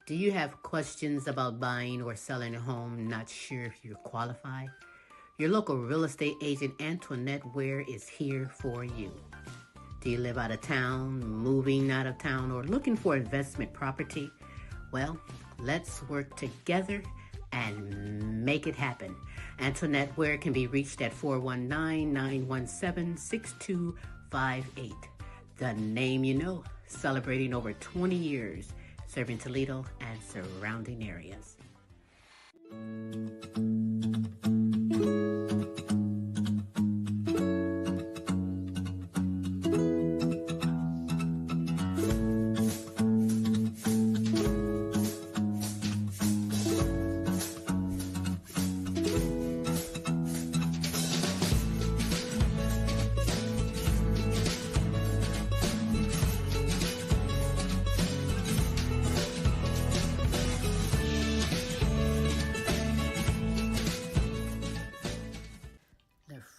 Do you have questions about buying or selling a home, not sure if you're qualified? Your local real estate agent Antoinette Ware is here for you. Do you live out of town, moving out of town, or looking for investment property? Well, let's work together and make it happen. Antoinette Ware can be reached at 419-917-6258. The name you know, celebrating over 20 years, serving Toledo and surrounding areas.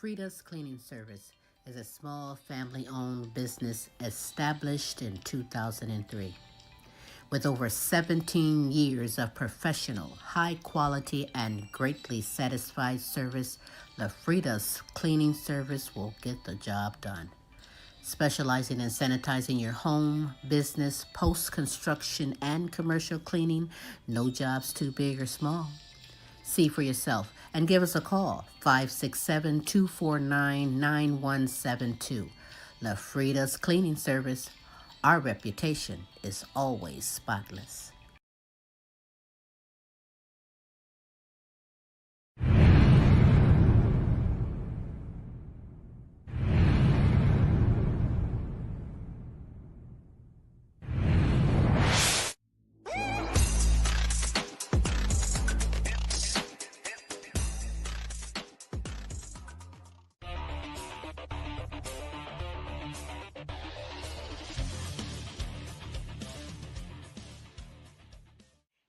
Frida's Cleaning Service is a small family-owned business established in 2003. With over 17 years of professional, high-quality, and greatly satisfied service, the Frida's Cleaning Service will get the job done. Specializing in sanitizing your home, business, post-construction, and commercial cleaning, no job's too big or small. See for yourself and give us a call, 567-249-9172. La Frida's Cleaning Service. Our reputation is always spotless.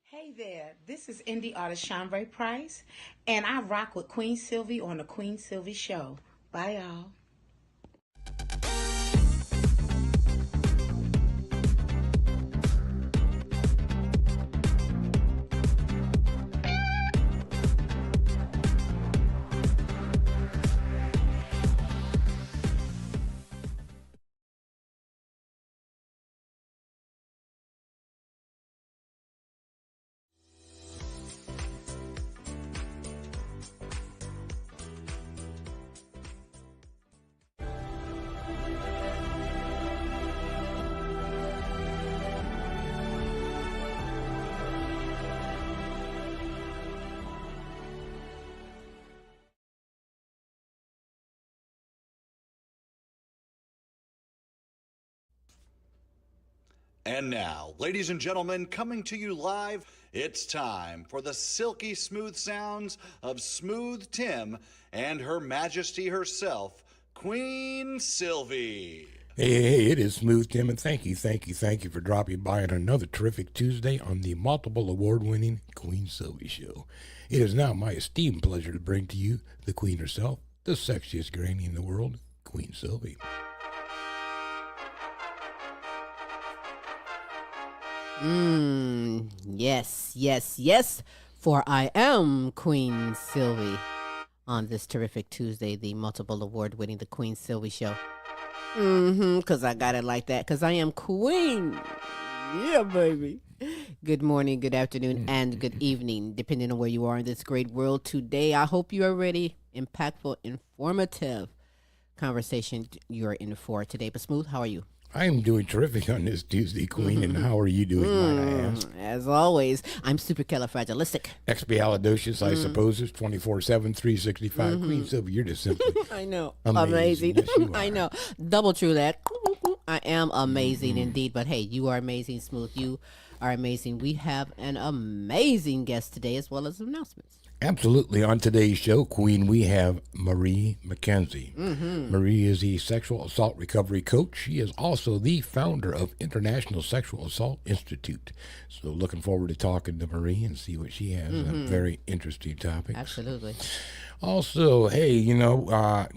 Hey there, this is indie artist Shanbray Price, and I rock with Queen Silvy on the Queen Silvy Show. Bye, y'all. And now, ladies and gentlemen, coming to you live, it's time for the silky smooth sounds of Smooth Tim and Her Majesty herself, Queen Silvy. Hey, it is Smooth Tim, and thank you for dropping by on another terrific Tuesday on the multiple award-winning Queen Silvy Show. It is now my esteemed pleasure to bring to you the Queen herself, the sexiest granny in the world, Queen Silvy. Yes, yes, yes, for I am Queen Silvy. On this terrific Tuesday, the multiple award winning The Queen Silvy Show. Because I got it like that, because I am Queen. Yeah, baby. Good morning, good afternoon, and good evening, depending on where you are in this great world today. I hope you are ready. Impactful, informative conversation you're in for today. But Smooth, how are you? I am doing terrific on this Tuesday, Queen, and how are you doing, might I ask? As always, I'm supercalifragilistic. Expialidocious, I suppose, is 24/7, 365. Queen Silvy, you're just simply I know. amazing. Yes, you I are. know. Double true that. I am amazing indeed. But hey, you are amazing, Smooth. You are amazing. We have an amazing guest today as well as announcements. Absolutely. On today's show, Queen, we have Marie McKenzie. Marie is a sexual assault recovery coach. She is also the founder of International Sexual Assault Institute. So looking forward to talking to Marie and see what she has. Very interesting topics. Absolutely. Also, hey,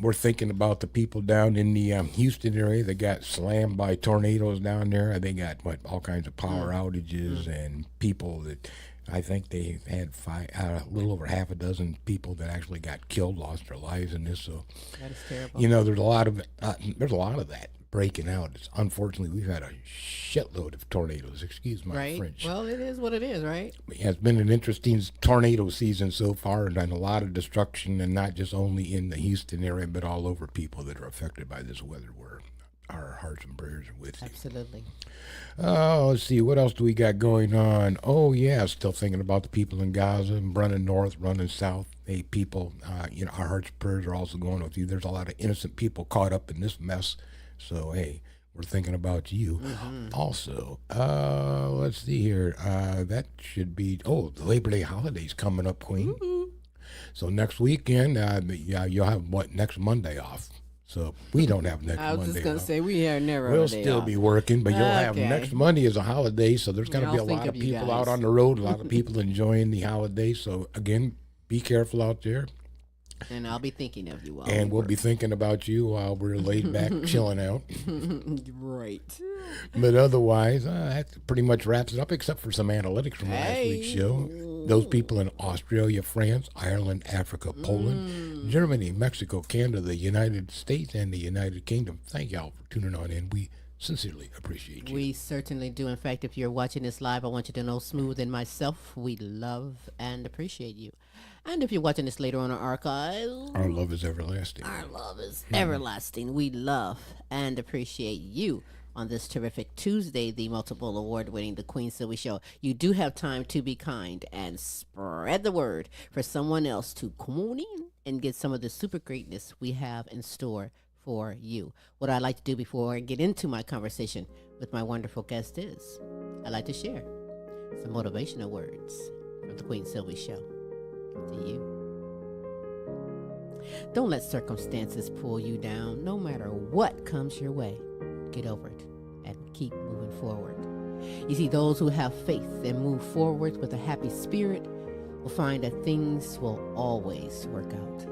we're thinking about the people down in the Houston area that got slammed by tornadoes down there. They got, all kinds of power outages and people that... I think they had a little over half a dozen people that actually got killed, lost their lives in this. So, That is terrible. there's a lot of that breaking out. Unfortunately, we've had a shitload of tornadoes. Excuse my Right? French. Well, it is what it is, right? Yeah, it's been an interesting tornado season so far, and a lot of destruction, and not just only in the Houston area, but all over people that are affected by this weather. Our hearts and prayers are with you. Absolutely. Let's see, what else do we got going on? Oh, yeah, still thinking about the people in Gaza and running north, running south. Hey, people, our hearts and prayers are also going with you. There's a lot of innocent people caught up in this mess. So, hey, we're thinking about you. Also, let's see here. That should be, the Labor Day holiday's coming up, Queen. So next weekend, you'll have, next Monday off. So we don't have next Monday. I was just going to off. say, we are never We'll a day still off. be working, but you'll have Okay. next Monday is a holiday, so there's going to Yeah, be a I'll think lot of of you people guys. out on the road, a lot of people enjoying the holiday. So again, be careful out there, And I'll be thinking of you while and we we'll be thinking about you while we're laid back chilling out. Right. But otherwise, that pretty much wraps it up, except for some analytics from last week's show. Those people in Australia, France, Ireland, Africa, Poland, Germany, Mexico, Canada, the United States, and the United Kingdom. Thank y'all for tuning on in. We sincerely appreciate you. We certainly do. In fact, if you're watching this live, I want you to know Smooth and myself, we love and appreciate you. And if you're watching this later on our archive, Our love is everlasting. our love is everlasting. We love and appreciate you on this terrific Tuesday, the multiple award-winning The Queen Silvy Show. You do have time to be kind and spread the word for someone else to come on in and get some of the super greatness we have in store for you. What I'd like to do before I get into my conversation with my wonderful guest is I'd like to share some motivational words from The Queen Silvy Show to you. Don't let circumstances pull you down, no matter what comes your way. Get over it and keep moving forward. You see, those who have faith and move forward with a happy spirit will find that things will always work out.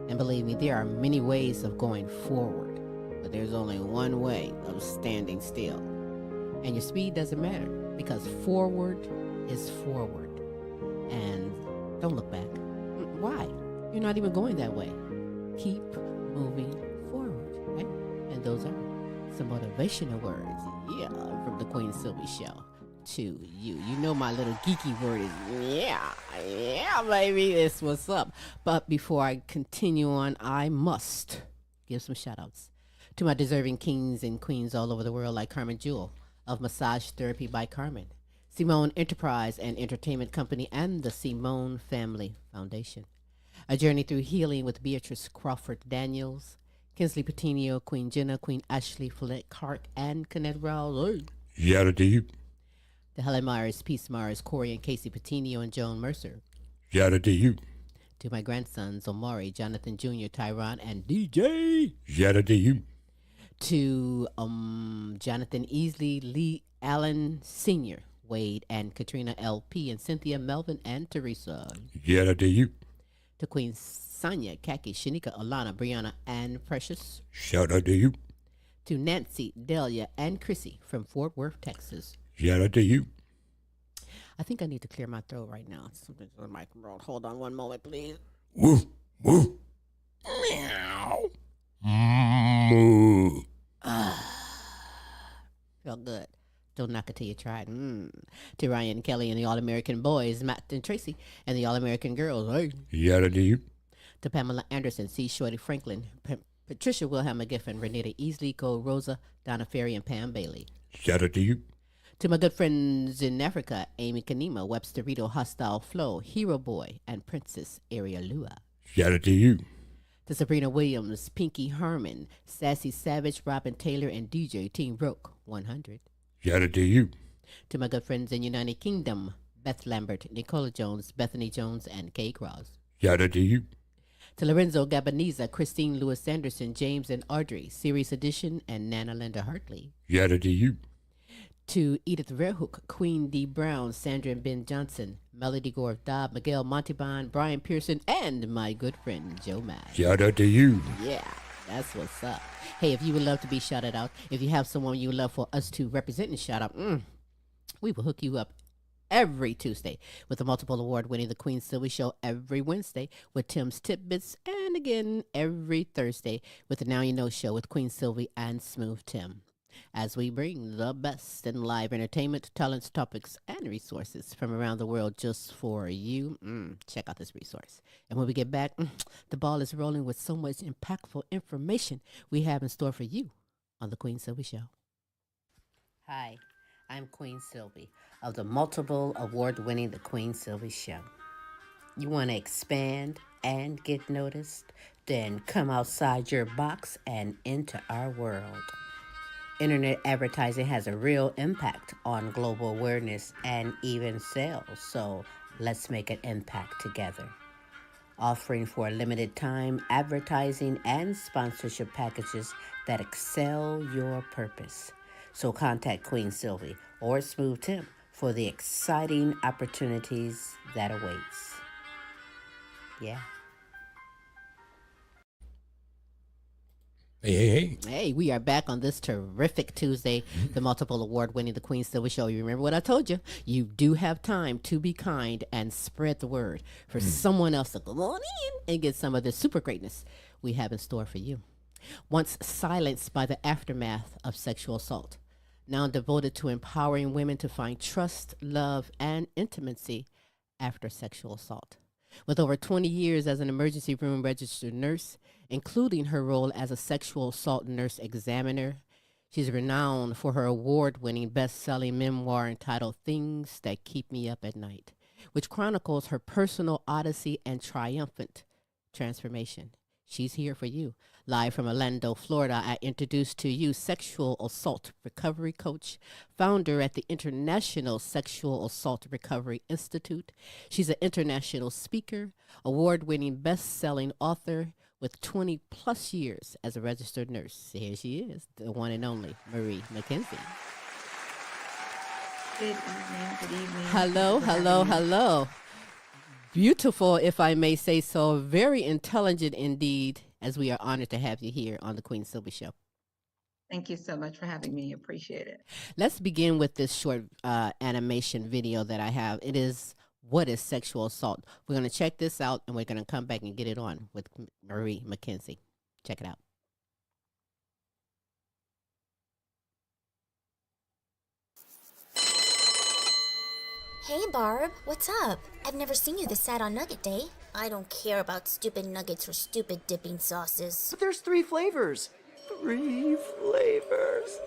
And believe me, there are many ways of going forward, but there's only one way of standing still. And your speed doesn't matter, because forward is forward. And don't look back. Why? You're not even going that way. Keep moving forward, right? And those are some motivational words, from the Queen Silvy Show to you. You know my little geeky word is yeah, baby, that's what's up. But before I continue on, I must give some shout-outs to my deserving kings and queens all over the world, like Carmen Jewel of Massage Therapy by Carmen, Simone Enterprise and Entertainment Company, and the Simone Family Foundation. A Journey Through Healing with Beatrice Crawford Daniels, Kinsley Patino, Queen Jenna, Queen Ashley Follett Clark, and Kenneth Rowley. Shout out to you. The Helen Myers, Peace Myers, Corey and Casey Patino, and Joan Mercer. Shout out to you. To my grandsons, Omari, Jonathan Jr., Tyron, and DJ. Shout out to you. To Jonathan Easley, Lee Allen Sr., Wade and Katrina LP, and Cynthia, Melvin, and Teresa. Shout out to you. To Queen Sonia, Kaki, Shanika, Alana, Brianna, and Precious. Shout out to you. To Nancy, Delia, and Chrissy from Fort Worth, Texas. Shout out to you. I think I need to clear my throat right now. Something's on the microphone. Hold on one moment, please. Woof, woof. Meow. Moo. Felt good. Don't knock it till you try it. To Ryan Kelly and the All-American Boys, Matt and Tracy, and the All-American Girls. Hey. Yada do. To Pamela Anderson, C. Shorty Franklin, Patricia Wilhelm McGiffin, Renita Easley, Cole Rosa, Donna Ferry, and Pam Bailey. Yada do. To my good friends in Africa, Amy Kanima, Webster Rito, Hostile Flow, Hero Boy, and Princess Ariel Lua. Yada do. To Sabrina Williams, Pinky Herman, Sassy Savage, Robin Taylor, and DJ Team Roke 100. Yada do. To my good friends in United Kingdom, Beth Lambert, Nicola Jones, Bethany Jones, and Kay Cross. Yada do. To Lorenzo Gabaniza, Christine Lewis Anderson, James and Audrey, Series Edition, and Nana Linda Hartley. Yada do. To Edith Verhoek, Queen D. Brown, Sandra and Ben Johnson, Melody Gore Dobb, Miguel Montebon, Brian Pearson, and my good friend Joe Mack. Yada do. Yeah, that's what's up. Hey, if you would love to be shouted out, if you have someone you would love for us to represent and shout out, we will hook you up every Tuesday with the multiple award-winning The Queen Silvy Show, every Wednesday with Tim's Tidbits, and again every Thursday with the Now You Know Show with Queen Silvy and Smooth Tim, as we bring the best in live entertainment, talents, topics, and resources from around the world just for you. Check out this resource. And when we get back, the ball is rolling with so much impactful information we have in store for you on The Queen Silvy Show. Hi, I'm Queen Silvy of the multiple award-winning The Queen Silvy Show. You want to expand and get noticed? Then come outside your box and into our world. Internet advertising has a real impact on global awareness and even sales, so let's make an impact together. Offering for a limited time advertising and sponsorship packages that excel your purpose. So contact Queen Silvy or Smooth Tim for the exciting opportunities that awaits. Yeah. Hey. Hey, we are back on this terrific Tuesday, the multiple award-winning The Queen Silvy Show. You remember what I told you? You do have time to be kind and spread the word for someone else to go on in and get some of the super greatness we have in store for you. Once silenced by the aftermath of sexual assault, now devoted to empowering women to find trust, love, and intimacy after sexual assault. With over 20 years as an emergency room registered nurse, including her role as a sexual assault nurse examiner, she's renowned for her award-winning best-selling memoir entitled Things That Keep Me Up at Night, which chronicles her personal odyssey and triumphant transformation. She's here for you. Live from Orlando, Florida, I introduce to you sexual assault recovery coach, founder at the International Sexual Assault Recovery Institute. She's an international speaker, award-winning best-selling author with 20-plus years as a registered nurse. Here she is, the one and only Marie McKenzie. Good evening. Good evening. Hello. Beautiful, if I may say so. Very intelligent indeed, as we are honored to have you here on the Queen Silvy Show. Thank you so much for having me. Appreciate it. Let's begin with this short animation video that I have. It is What is Sexual Assault? We're going to check this out, and we're going to come back and get it on with Marie McKenzie. Check it out. Hey Barb, what's up? I've never seen you this sad on Nugget Day. I don't care about stupid nuggets or stupid dipping sauces. But there's 3 flavors. 3 flavors.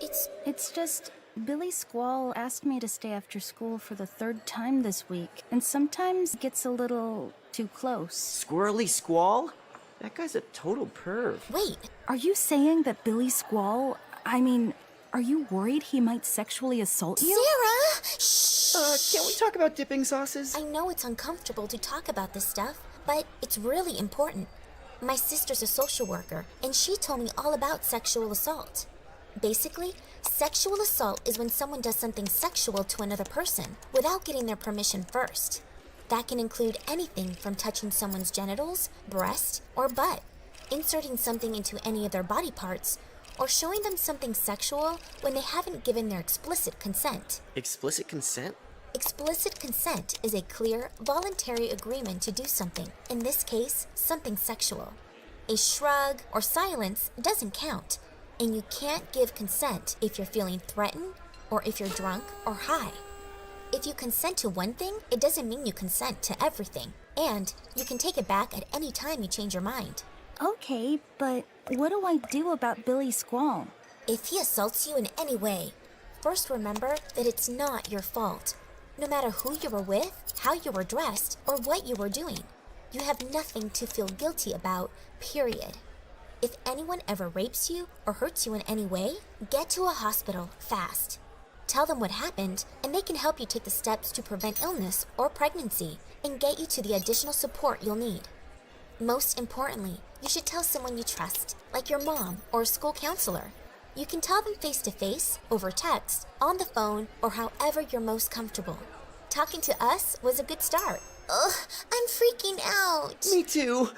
It's just Billy Squall asked me to stay after school for the 3rd time this week, and sometimes gets a little too close. Squirrely Squall? That guy's a total perv. Wait, Are you saying that Billy Squall, are you worried he might sexually assault you? Sarah! Shh! Can't we talk about dipping sauces? I know it's uncomfortable to talk about this stuff, but it's really important. My sister's a social worker, and she told me all about sexual assault. Basically, sexual assault is when someone does something sexual to another person without getting their permission first. That can include anything from touching someone's genitals, breast, or butt, inserting something into any of their body parts, or showing them something sexual when they haven't given their explicit consent. Explicit consent? Explicit consent is a clear, voluntary agreement to do something, in this case, something sexual. A shrug or silence doesn't count, and you can't give consent if you're feeling threatened or if you're drunk or high. If you consent to one thing, it doesn't mean you consent to everything, and you can take it back at any time you change your mind. Okay, but what do I do about Billy Squall? If he assaults you in any way, first remember that it's not your fault. No matter who you were with, how you were dressed, or what you were doing, you have nothing to feel guilty about, period. If anyone ever rapes you or hurts you in any way, get to a hospital fast. Tell them what happened, and they can help you take the steps to prevent illness or pregnancy and get you to the additional support you'll need. Most importantly, you should tell someone you trust, like your mom or a school counselor. You can tell them face-to-face, over text, on the phone, or however you're most comfortable. Talking to us was a good start. Ugh, I'm freaking out. Me too.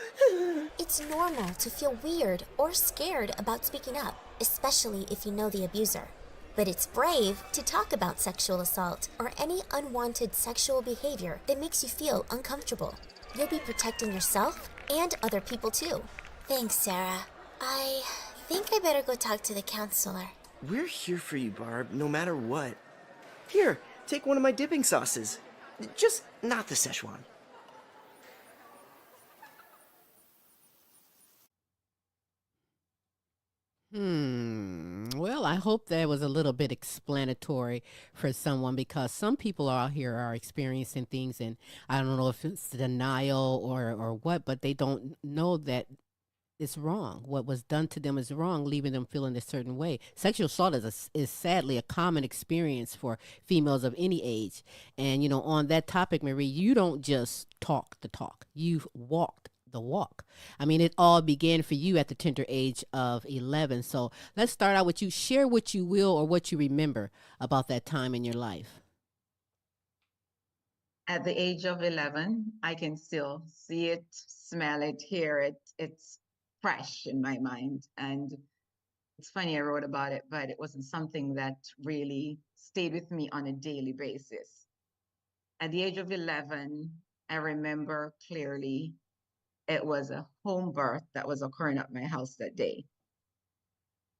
It's normal to feel weird or scared about speaking up, especially if you know the abuser. But it's brave to talk about sexual assault or any unwanted sexual behavior that makes you feel uncomfortable. You'll be protecting yourself and other people too. Thanks, Sarah. I think I better go talk to the counselor. We're here for you, Barb, no matter what. Here, take one of my dipping sauces. Just not the Szechuan. Well, I hope that was a little bit explanatory for someone, because some people out here are experiencing things, and I don't know if it's denial or what, but they don't know that it's wrong. What was done to them is wrong, leaving them feeling a certain way. Sexual assault is sadly a common experience for females of any age. And, on that topic, Marie, you don't just talk the talk. You've walked the walk. I mean, it all began for you at the tender age of 11. So let's start out with you. Share what you will or what you remember about that time in your life. At the age of 11, I can still see it, smell it, hear it. It's fresh in my mind. And it's funny I wrote about it, but it wasn't something that really stayed with me on a daily basis. At the age of 11, I remember clearly it was a home birth that was occurring at my house that day.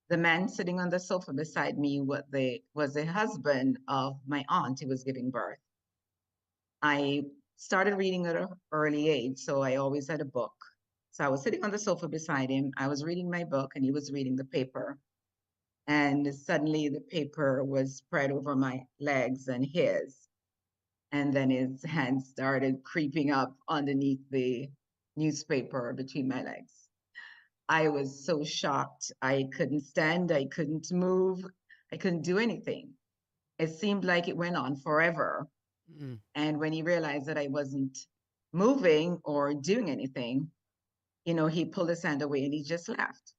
The man sitting on the sofa beside me was the husband of my aunt who was giving birth. I started reading at an early age, so I always had a book. So I was sitting on the sofa beside him. I was reading my book, and he was reading the paper. And suddenly the paper was spread over my legs and his. And then his hand started creeping up underneath the newspaper between my legs. I was so shocked. I couldn't stand, I couldn't move, I couldn't do anything. It seemed like it went on forever. And when he realized that I wasn't moving or doing anything, he pulled his hand away and he just left.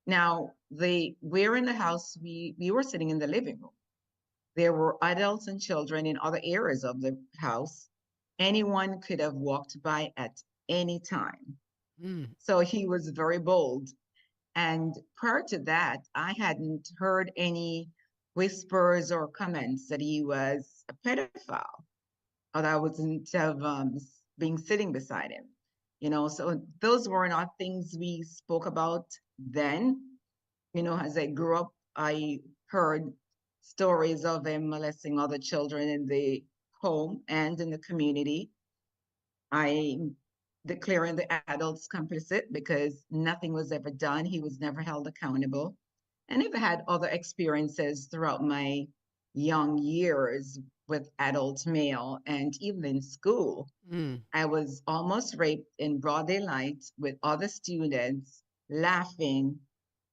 Now, we're in the house, we were sitting in the living room. There were adults and children in other areas of the house. Anyone could have walked by at any time. So he was very bold. And prior to that, I hadn't heard any whispers or comments that he was a pedophile, or that I wasn't being sitting beside him. So those were not things we spoke about then. As I grew up, I heard stories of him molesting other children in the home and in the community. I declaring the adults complicit because nothing was ever done. He was never held accountable. And I've had other experiences throughout my young years with adult male, and even in school. I was almost raped in broad daylight with other students laughing,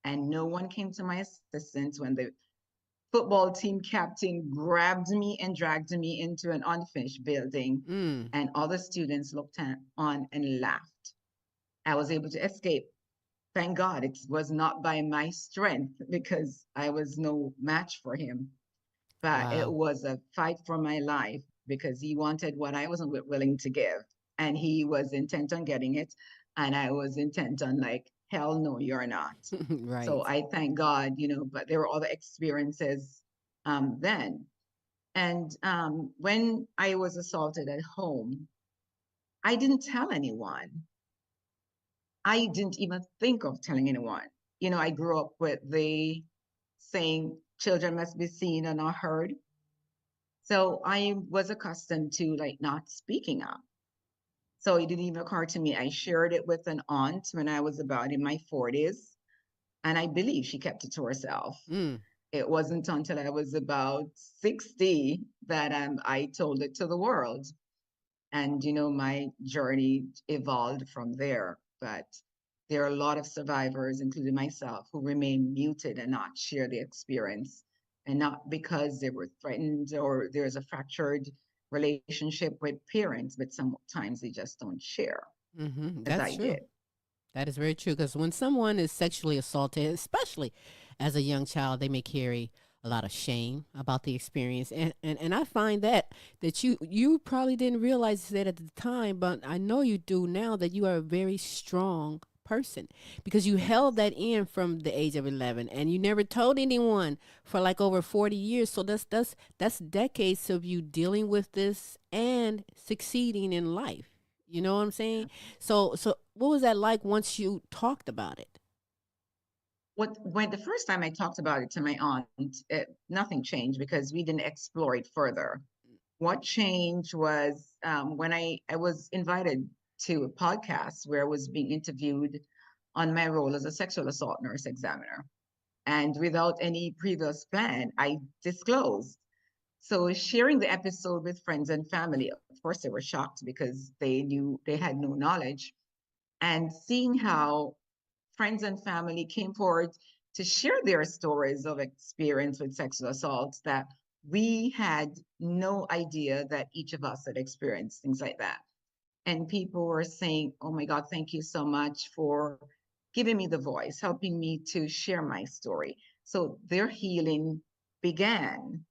and no one came to my assistance when the football team captain grabbed me and dragged me into an unfinished building, and other students looked on and laughed. I was able to escape. Thank God it was not by my strength, because I was no match for him. But it was a fight for my life, because he wanted what I wasn't willing to give. And he was intent on getting it. And I was intent on hell no, you're not. Right. So I thank God, but there were other experiences then. And when I was assaulted at home, I didn't tell anyone. I didn't even think of telling anyone. I grew up with the saying, children must be seen and not heard. So I was accustomed to like not speaking up. So it didn't even occur to me. I shared it with an aunt when I was about in my 40s, and I believe she kept it to herself. Mm. It wasn't until I was about 60 that I told it to the world. And, my journey evolved from there. But there are a lot of survivors, including myself, who remain muted and not share the experience. And not because they were threatened or there's a fractured relationship with parents, but sometimes they just don't share, as That's I true. did. That is very true. Because when someone is sexually assaulted, especially as a young child, they may carry a lot of shame about the experience, and I find that you probably didn't realize that at the time, but I know you do now, that you are a very strong person because you held Yes. that in from the age of 11 and you never told anyone for like over 40 years. So that's decades of you dealing with this and succeeding in life. You know what I'm saying? So what was that like once you talked about it? When the first time I talked about it to my aunt, nothing changed because we didn't explore it further. What changed was when I was invited to a podcast where I was being interviewed on my role as a sexual assault nurse examiner. And without any previous plan, I disclosed. So sharing the episode with friends and family, of course, they were shocked because they had no knowledge. And seeing how friends and family came forward to share their stories of experience with sexual assault that we had no idea that each of us had experienced things like that. And people were saying, oh my God, thank you so much for giving me the voice, helping me to share my story. So their healing began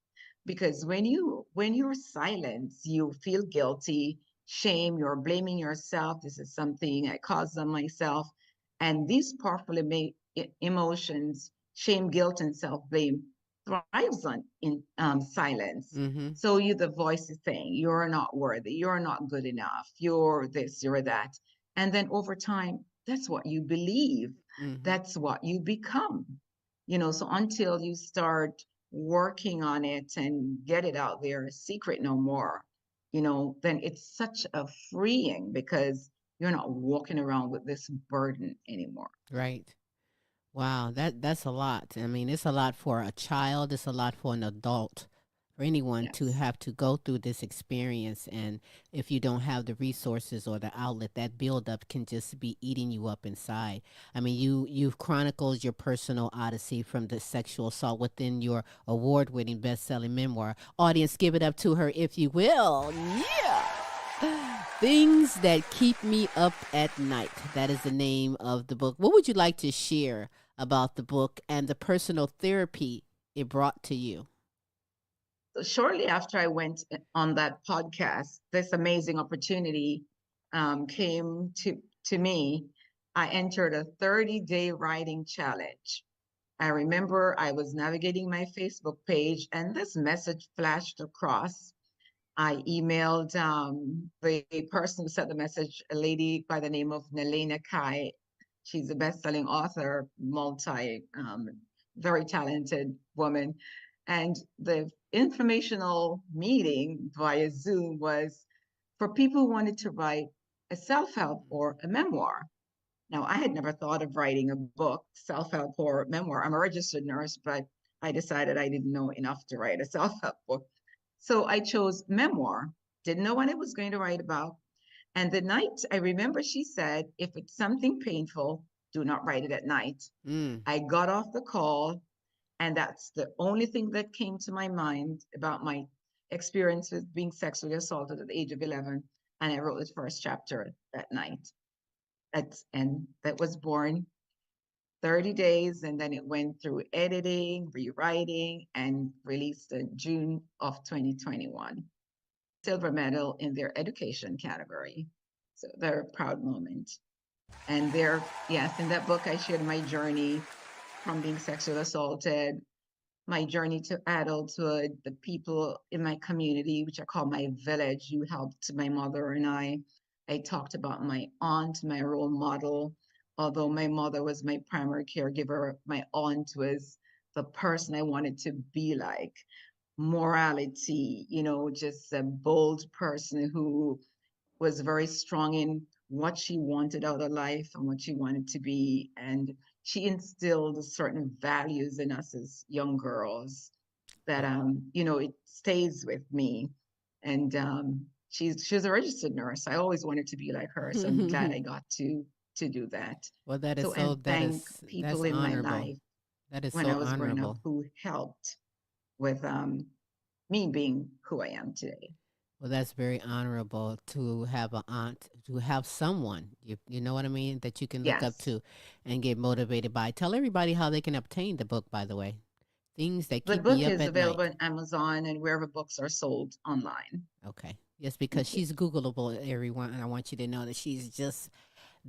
because when you're silent, you feel guilty, shame, you're blaming yourself. This is something I caused on myself. And these powerful emotions, shame, guilt, and self-blame, thrives on in silence. Mm-hmm. So you, the voice is saying, you're not worthy, you're not good enough, you're this, you're that. And then over time, that's what you believe. Mm-hmm. That's what you become. So until you start working on it and get it out there, secret no more, then it's such a freeing because you're not walking around with this burden anymore. Right. Wow, that's a lot. I mean, it's a lot for a child, it's a lot for an adult, for anyone to Yes. have to go through this experience. And if you don't have the resources or the outlet, that buildup can just be eating you up inside. I mean, you've chronicled your personal odyssey from the sexual assault within your award-winning best-selling memoir. Audience, give it up to her if you will. Yeah. Things that keep me up at night. That is the name of the book. What would you like to share about the book and the personal therapy it brought to you? So shortly after I went on that podcast, this amazing opportunity came to me. I entered a 30-day writing challenge. I remember I was navigating my Facebook page and this message flashed across. I emailed the person who sent the message, a lady by the name of Nelena Kai. She's a best-selling author, very talented woman. And the informational meeting via Zoom was for people who wanted to write a self-help or a memoir. Now, I had never thought of writing a book, self-help or memoir. I'm a registered nurse, but I decided I didn't know enough to write a self-help book. So I chose memoir. Didn't know what I was going to write about. And the night, I remember she said, if it's something painful, do not write it at night. Mm. I got off the call, and that's the only thing that came to my mind about my experience with being sexually assaulted at the age of 11. And I wrote the first chapter that night. And that was born 30 days, and then it went through editing, rewriting, and released in June of 2021. Silver medal in their education category. So very proud moment. And there, yes, in that book, I shared my journey from being sexually assaulted my journey to adulthood, the people in my community, which I call my village, who helped my mother and I. I talked about my aunt, my role model. Although my mother was my primary caregiver, my aunt was the person I wanted to be like. Morality, just a bold person who was very strong in what she wanted out of life and what she wanted to be. And she instilled certain values in us as young girls that, it stays with me. And she's a registered nurse. I always wanted to be like her. So I'm glad I got to do that. Well, So, and thank that's people in my honorable. life That is when so I was growing up honorable. who helped with me being who I am today. Well, that's very honorable to have an aunt, to have someone, you know what I mean, that you can look up Yes. to and get motivated by. Tell everybody how they can obtain the book, by the way. Things that The keep me book up is at available night. on Amazon and wherever books are sold online. Okay. Yes, because Thank you. she's Googleable, everyone, and I want you to know that she's just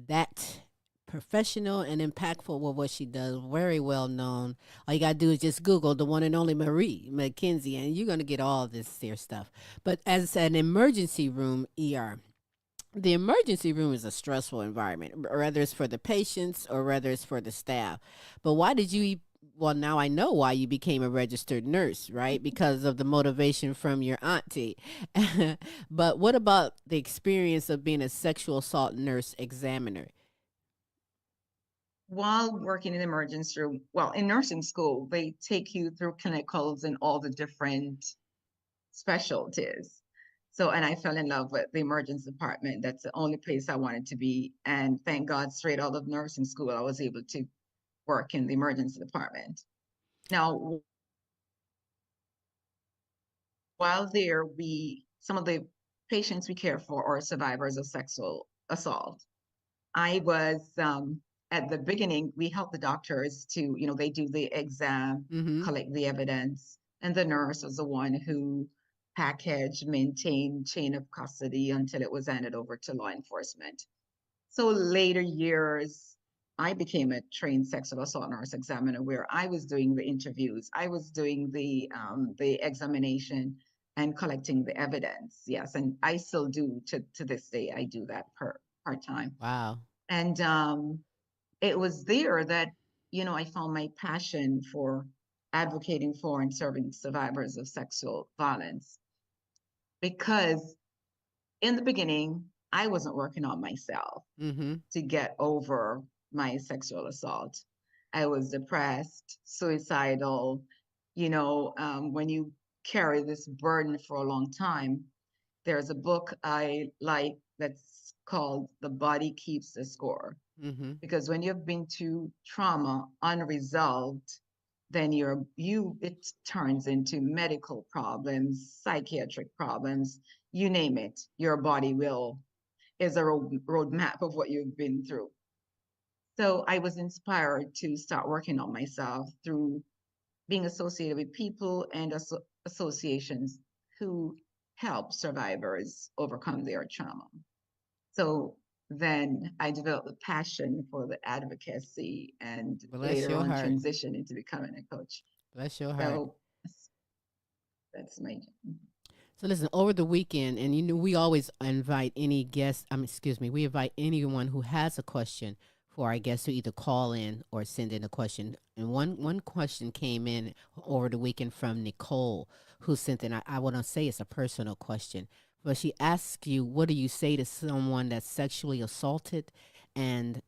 that professional and impactful with what she does. Very well known. All you gotta do is just Google the one and only Marie McKenzie, and you're gonna get all this here stuff. But as an emergency room ER, the emergency room is a stressful environment, whether it's for the patients or whether it's for the staff. But why did you? Well, now I know why you became a registered nurse, right? Because of the motivation from your auntie. But what about the experience of being a sexual assault nurse examiner? While working in the emergency room, well, in nursing school, they take you through clinicals and all the different specialties. So, and I fell in love with the emergency department. That's the only place I wanted to be. And thank God, straight out of nursing school, I was able to work in the emergency department. Now, while there, some of the patients we care for are survivors of sexual assault. I was at the beginning, we help the doctors to, they do the exam, Mm-hmm. collect the evidence, and the nurse was the one who packaged, maintained chain of custody until it was handed over to law enforcement. So later years, I became a trained sexual assault nurse examiner where I was doing the interviews, I was doing the examination and collecting the evidence. Yes, and I still do to this day. I do that part time. Wow. And it was there that, I found my passion for advocating for and serving survivors of sexual violence. Because in the beginning, I wasn't working on myself Mm-hmm. to get over my sexual assault. I was depressed, suicidal. When you carry this burden for a long time, there's a book I like that's called The Body Keeps the Score. Mm-hmm. Because when you've been through trauma unresolved, then it turns into medical problems, psychiatric problems, you name it. Your body will is a roadmap of what you've been through. So I was inspired to start working on myself through being associated with people and associations who help survivors overcome their trauma. So then I developed a passion for the advocacy and Bless later your on heart. transition into becoming a coach. Bless your heart. So that's my. So listen, over the weekend, and we always invite any guest. Excuse me, we invite anyone who has a question for our guests to either call in or send in a question. And one question came in over the weekend from Nicole, who sent in. I want to say it's a personal question, but she asks you, what do you say to someone that's sexually assaulted and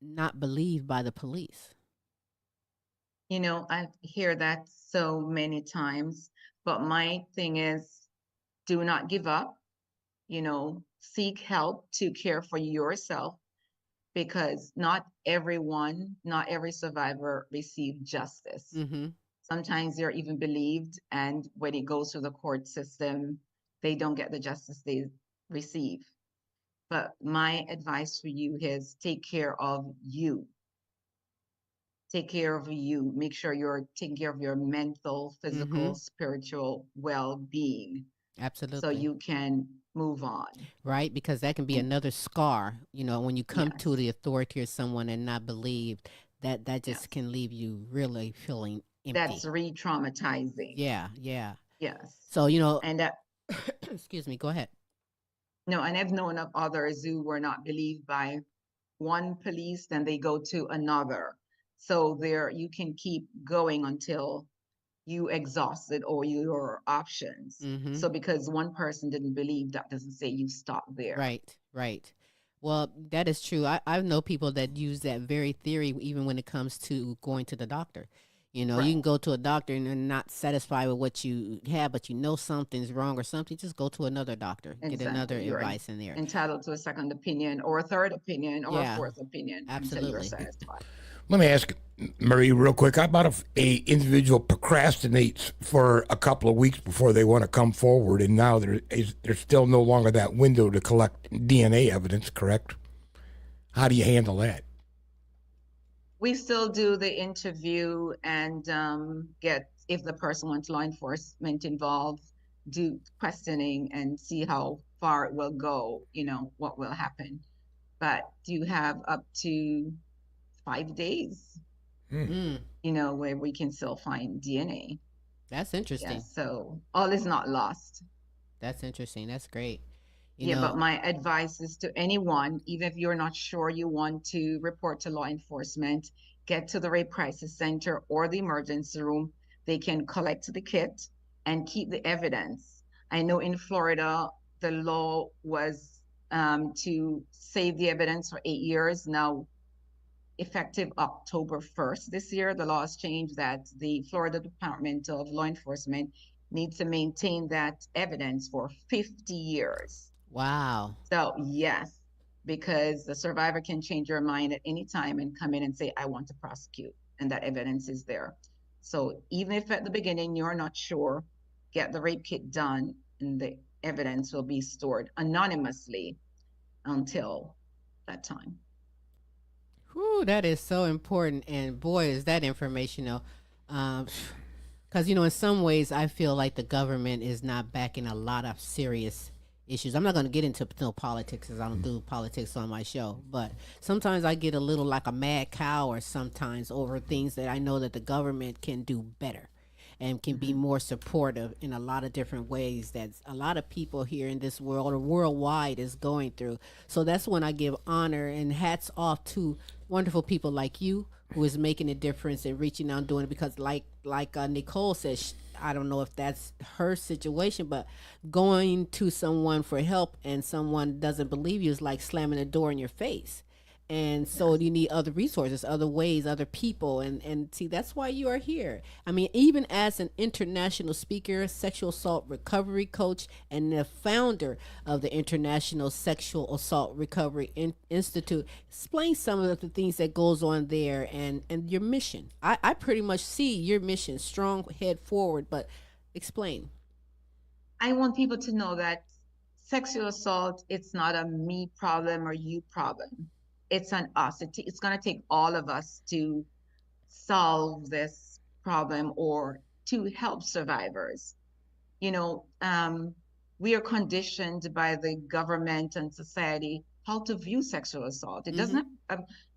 not believed by the police? I hear that so many times, but my thing is do not give up, seek help to care for yourself because not every survivor received justice. Mm-hmm. Sometimes they're even believed, and when it goes through the court system, they don't get the justice they receive. But my advice for you is take care of you. Take care of you. Make sure you're taking care of your mental, Mm-hmm. physical, spiritual well being so Absolutely. you can move on. Right? Because that can be And another scar. When you come to yes, the authority or someone and not believed, that just yes, can leave you really feeling empty. That's re-traumatizing. Yeah, yeah. Yes. So, And excuse me, go ahead. no, and I've known of others who were not believed by one police, then they go to another. So there you can keep going until you exhausted all your options. Mm-hmm. So because one person didn't believe, that doesn't say you stop there. Right, right. Well, that is true. I know people that use that very theory even when it comes to going to the doctor. You Right. can go to a doctor and they're not satisfied with what you have, but something's wrong or something. Just go to another doctor, get another Exactly. You're advice in there. entitled to a second opinion or a third opinion or a Yeah, fourth opinion until you're absolutely. satisfied. Let me ask Marie real quick. How about if a individual procrastinates for a couple of weeks before they want to come forward, and now there's still no longer that window to collect DNA evidence, correct? How do you handle that? We still do the interview and get, if the person wants law enforcement involved, do questioning and see how far it will go, what will happen. But you have up to 5 days, Mm, where we can still find DNA. that's interesting. Yes, so all is not lost. That's interesting. That's great. Yeah, but my advice is to anyone, even if you're not sure you want to report to law enforcement, get to the Rape Crisis Center or the emergency room. They can collect the kit and keep the evidence. I know in Florida, the law was to save the evidence for 8 years. Now, effective October 1st this year, the law has changed that the Florida Department of Law Enforcement needs to maintain that evidence for 50 years. Wow. So, yes, because the survivor can change their mind at any time and come in and say, I want to prosecute, and that evidence is there. So, even if at the beginning you're not sure, get the rape kit done, and the evidence will be stored anonymously until that time. Whew, that is so important. And boy, is that informational. Because, in some ways, I feel like the government is not backing a lot of serious issues. I'm not going to get into no politics because I don't do politics on my show. But sometimes I get a little like a mad cow or sometimes over things that I know that the government can do better and can be more supportive in a lot of different ways that a lot of people here in this world or worldwide is going through. So that's when I give honor and hats off to wonderful people like you who is making a difference and reaching out and doing it, because like Nicole says, I don't know if that's her situation, but going to someone for help and someone doesn't believe you is like slamming a door in your face. And so you need other resources, other ways, other people, and see, that's why you are here. I mean, even as an international speaker, sexual assault recovery coach, and the founder of the International Sexual Assault Recovery Institute, explain some of the things that goes on there and your mission. I pretty much see your mission, strong head forward, but explain. I want people to know that sexual assault, it's not a me problem or you problem. It's an us. It's going to take all of us to solve this problem or to help survivors. You know, we are conditioned by the government and society how to view sexual assault. It doesn't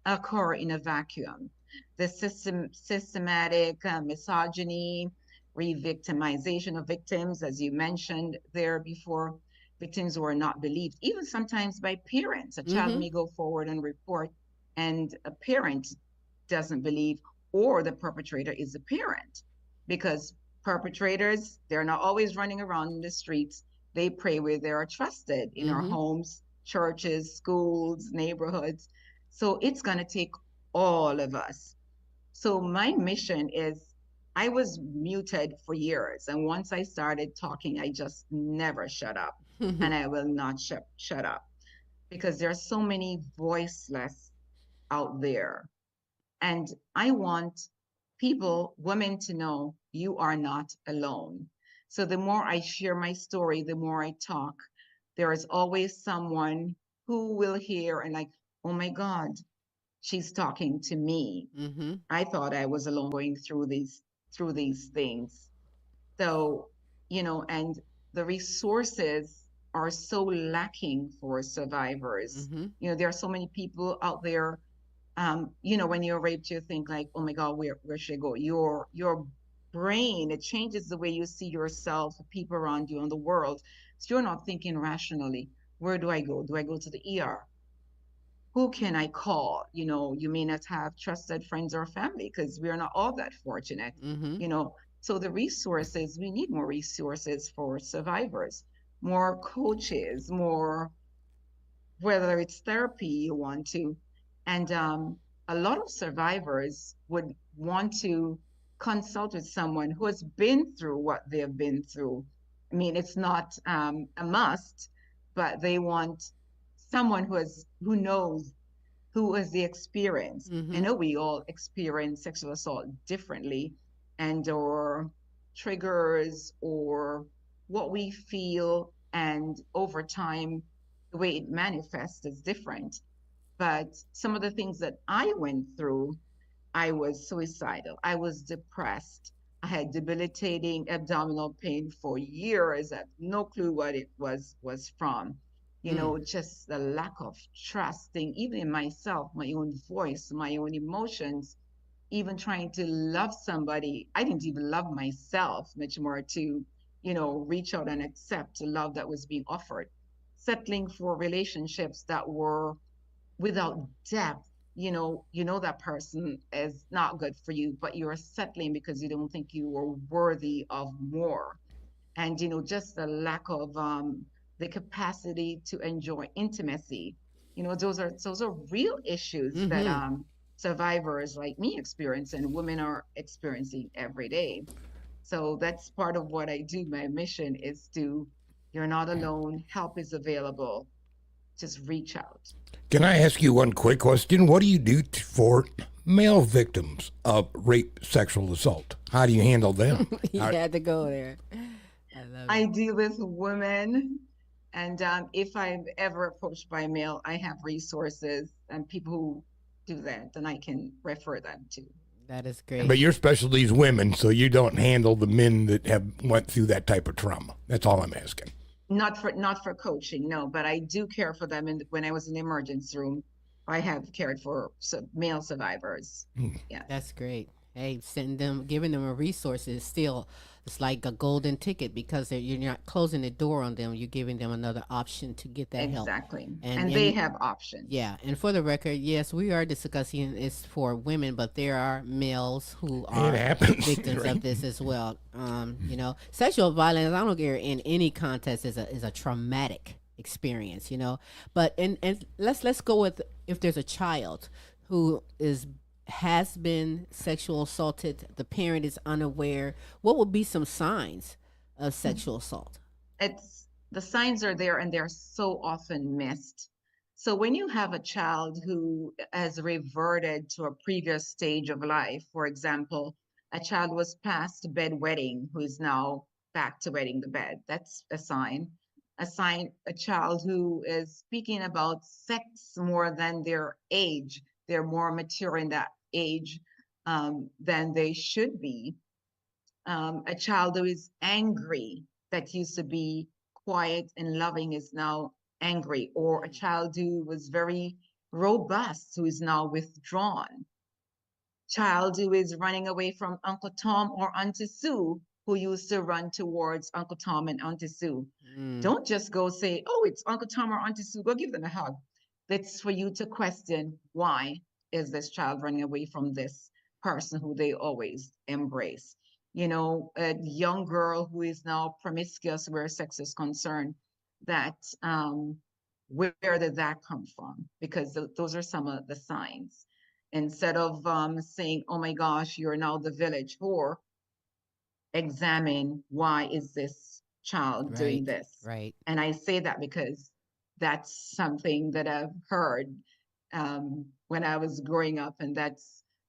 occur in a vacuum. The systematic misogyny, re-victimization of victims, as you mentioned there before, victims were not believed, even sometimes by parents. A child may go forward and report, and a parent doesn't believe, or the perpetrator is a parent, because perpetrators, they're not always running around in the streets. They pray where they are trusted, in our homes, churches, schools, neighborhoods. So it's going to take all of us. So my mission is, I was muted for years. And once I started talking, I just never shut up. And I will not shut up, because there are so many voiceless out there. And I want people, women, to know you are not alone. So the more I share my story, the more I talk, there is always someone who will hear and like, oh my God, she's talking to me. I thought I was alone going through these things. So, and the resources are so lacking for survivors. There are so many people out there. When you're raped, you think like, oh my God, where should I go? You're brain, it changes the way you see yourself, people around you, and the world. So you're not thinking rationally. Where do I go? Do I go to the ER? Who can I call? You may not have trusted friends or family because we're not all that fortunate, Mm-hmm. you know. So the resources, we need more resources for survivors, more coaches, more, whether it's therapy you want to. And a lot of survivors would want to consult with someone who has been through what they've been through. I mean, it's not a must, but they want someone who knows, who has the experience. I Mm-hmm. know we all experience sexual assault differently, and or triggers or what we feel, and over time the way it manifests is different. But some of the things that I went through, I was suicidal, I was depressed, I had debilitating abdominal pain for years. I had no clue what it was from. Mm. Just the lack of trusting, even in myself, my own voice, my own emotions, even trying to love somebody. I didn't even love myself, much more to, reach out and accept the love that was being offered. Settling for relationships that were without depth. You know that person is not good for you, but you're settling because you don't think you are worthy of more. And just the lack of the capacity to enjoy intimacy. Those are real issues that Mm-hmm. survivors like me experience and women are experiencing every day. So that's part of what I do. My mission is to, you're not alone, help is available, just reach out. Can I ask you one quick question? What do you do for male victims of rape, sexual assault? How do you handle them? You How- had to go there. I love I it. deal with women, and if I'm ever approached by a male, I have resources and people who do that, and I can refer them to. That is great. but your specialty is women, so you don't handle the men that have went through that type of trauma. That's all I'm asking. Not for coaching, no, but I do care for them. And when I was in the emergency room, I have cared for male survivors. Yes, That's great. Hey, sending them, giving them a resource is still, it's like a golden ticket because you're not closing the door on them. You're giving them another option to get that help. exactly. And And they have options. yeah, and for the record, yes, we are discussing it's for women, but there are males who are happens, victims right? of this as well. Sexual violence, I don't care, in any context, is a traumatic experience. But and let's go with, if there's a child who has been sexual assaulted, the parent is unaware. What would be some signs of sexual assault? It's the signs are there and they're so often missed. So when you have a child who has reverted to a previous stage of life, for example, a child was past bedwetting who is now back to wetting the bed, that's a sign. A sign, a child who is speaking about sex more than their age, they're more mature in that age than they should be. A child who is angry, that used to be quiet and loving, is now angry, or a child who was very robust who is now withdrawn, child who is running away from Uncle Tom or Auntie Sue, who used to run towards Uncle Tom and Auntie Sue. Mm. Don't just go say, oh, it's Uncle Tom or Auntie Sue, go give them a hug. That's for you to question, why is this child running away from this person who they always embrace? A young girl who is now promiscuous where sex is concerned, that where did that come from? Because those are some of the signs. Instead of saying, oh my gosh, you're now the village whore, examine, why is this child doing Right, this? right. And I say that because that's something that I've heard when I was growing up, and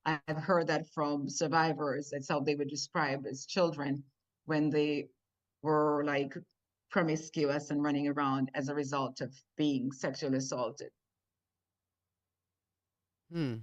I've heard that from survivors. That's how they would describe as children when they were like promiscuous and running around as a result of being sexually assaulted. Hmm.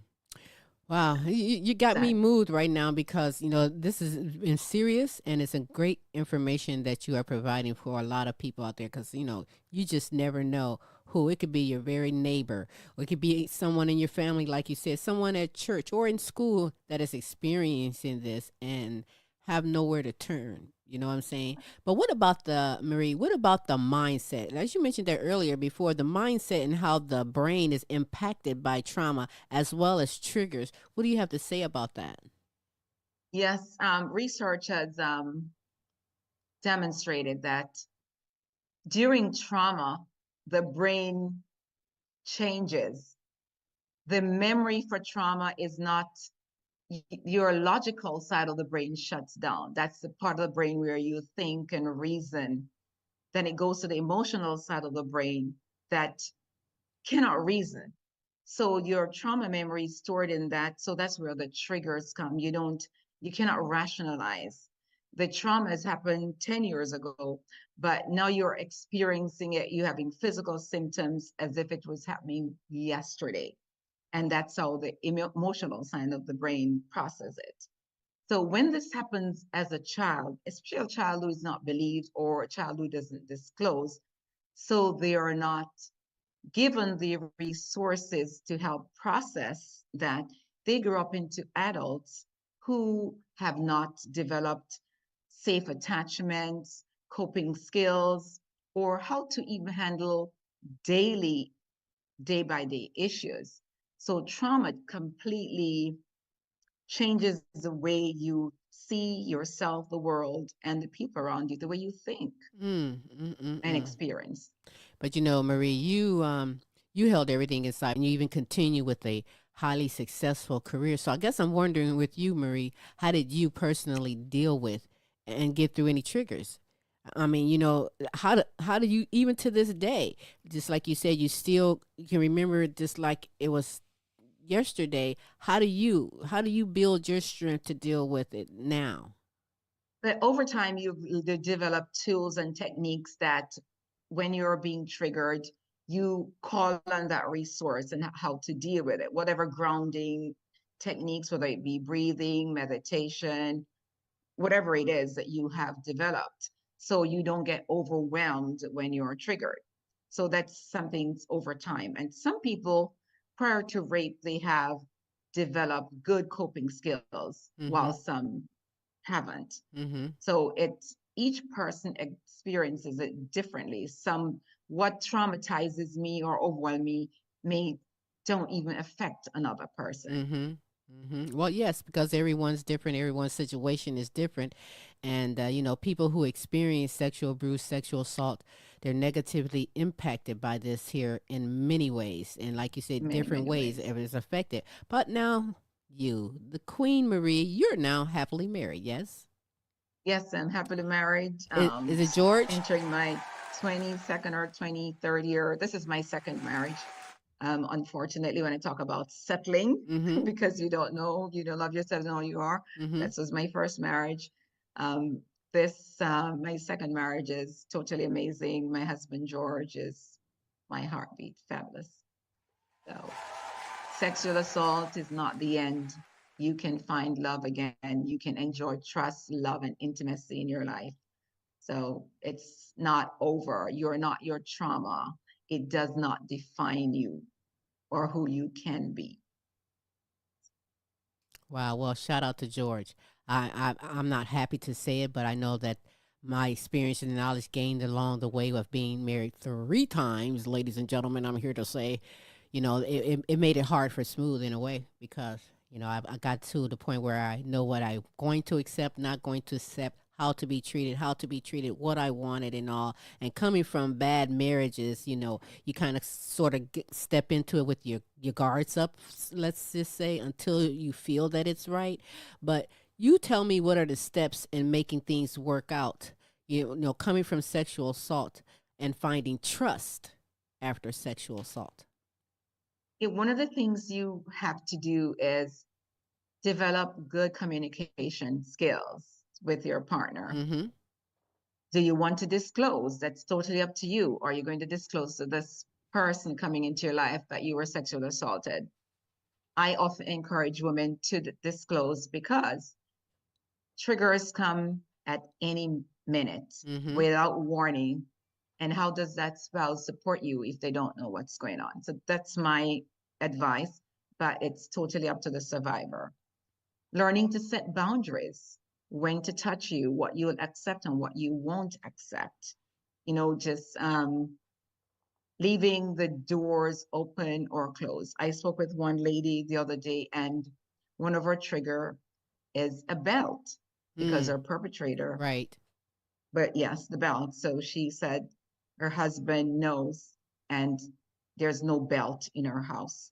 Wow, you got me Sad. moved right now because this is in serious, and it's a great information that you are providing for a lot of people out there, because you just never know who it could be. Your very neighbor, or it could be someone in your family, like you said, someone at church or in school that is experiencing this, and have nowhere to turn. You know what I'm saying? But what about the Marie? What about the mindset? As you mentioned there earlier before, the mindset and how the brain is impacted by trauma as well as triggers. What do you have to say about that? Yes, research has demonstrated that during trauma, the brain changes. The memory for trauma is not your logical side of the brain shuts down. That's the part of the brain where you think and reason. Then it goes to the emotional side of the brain that cannot reason. So your trauma memory is stored in that. So that's where the triggers come. You cannot rationalize. The trauma has happened 10 years ago, but now you're experiencing it. You're having physical symptoms as if it was happening yesterday. And that's how the emotional side of the brain process it. So when this happens as a child, especially a child who is not believed or a child who doesn't disclose, so they are not given the resources to help process that, they grow up into adults who have not developed safe attachments, coping skills, or how to even handle daily, day by day issues. So trauma completely changes the way you see yourself, the world, and the people around you, the way you think Mm, mm, mm, and mm. experience. But Marie, you held everything inside, and you even continue with a highly successful career. So I guess I'm wondering with you, Marie, how did you personally deal with and get through any triggers? I mean, how do you even to this day, just like you said, you can remember it just like it was yesterday. How do you build your strength to deal with it now? But over time, you develop tools and techniques that when you're being triggered, you call on that resource and how to deal with it, whatever grounding techniques, whether it be breathing, meditation, whatever it is that you have developed, so you don't get overwhelmed when you're triggered. So that's something over time. And some people, prior to rape, they have developed good coping skills, while Mm-hmm. some haven't. Mm-hmm. So it's each person experiences it differently. Some, what traumatizes me or overwhelm me may don't even affect another person. Mm-hmm. Mm-hmm. Well, yes, because everyone's different. Everyone's situation is different, and people who experience sexual abuse, sexual assault, they're negatively impacted by this here in many ways, and like you said, Many, different many ways ways. it is affected. But now, you, the Queen Marie, you're now happily married. Yes, Yes, I'm happily married. is it George? Entering my 22nd or 23rd year. This is my second marriage. Unfortunately, when I talk about settling, Mm-hmm. because you don't love yourself and all you are. Mm-hmm. This was my first marriage. This my second marriage is totally amazing. My husband George is my heartbeat, fabulous. So sexual assault is not the end. You can find love again. You can enjoy trust, love, and intimacy in your life. So it's not over. You're not your trauma. It does not define you or who you can be. Wow. Well, shout out to George. I'm not happy to say it, but I know that my experience and knowledge gained along the way of being married 3 times, ladies and gentlemen, I'm here to say, it made it hard for Smooth in a way because, I got to the point where I know what I'm going to accept, not going to accept, how to be treated, what I wanted and all. And coming from bad marriages, you kind of sort of step into it with your guards up, let's just say, until you feel that it's right. But you tell me, what are the steps in making things work out, coming from sexual assault and finding trust after sexual assault? One of the things you have to do is develop good communication skills with your partner. Mm-hmm. Do you want to disclose? That's totally up to you. Are you going to disclose to this person coming into your life that you were sexually assaulted? I often encourage women to disclose because triggers come at any minute Mm-hmm. without warning. And how does that spouse support you if they don't know what's going on? So that's my advice, but it's totally up to the survivor. Learning to set boundaries when to touch you, what you'll accept and what you won't accept. Just leaving the doors open or closed. I spoke with one lady the other day, and one of her trigger is a belt because her perpetrator. Right. But yes, the belt. So she said her husband knows, and there's no belt in her house.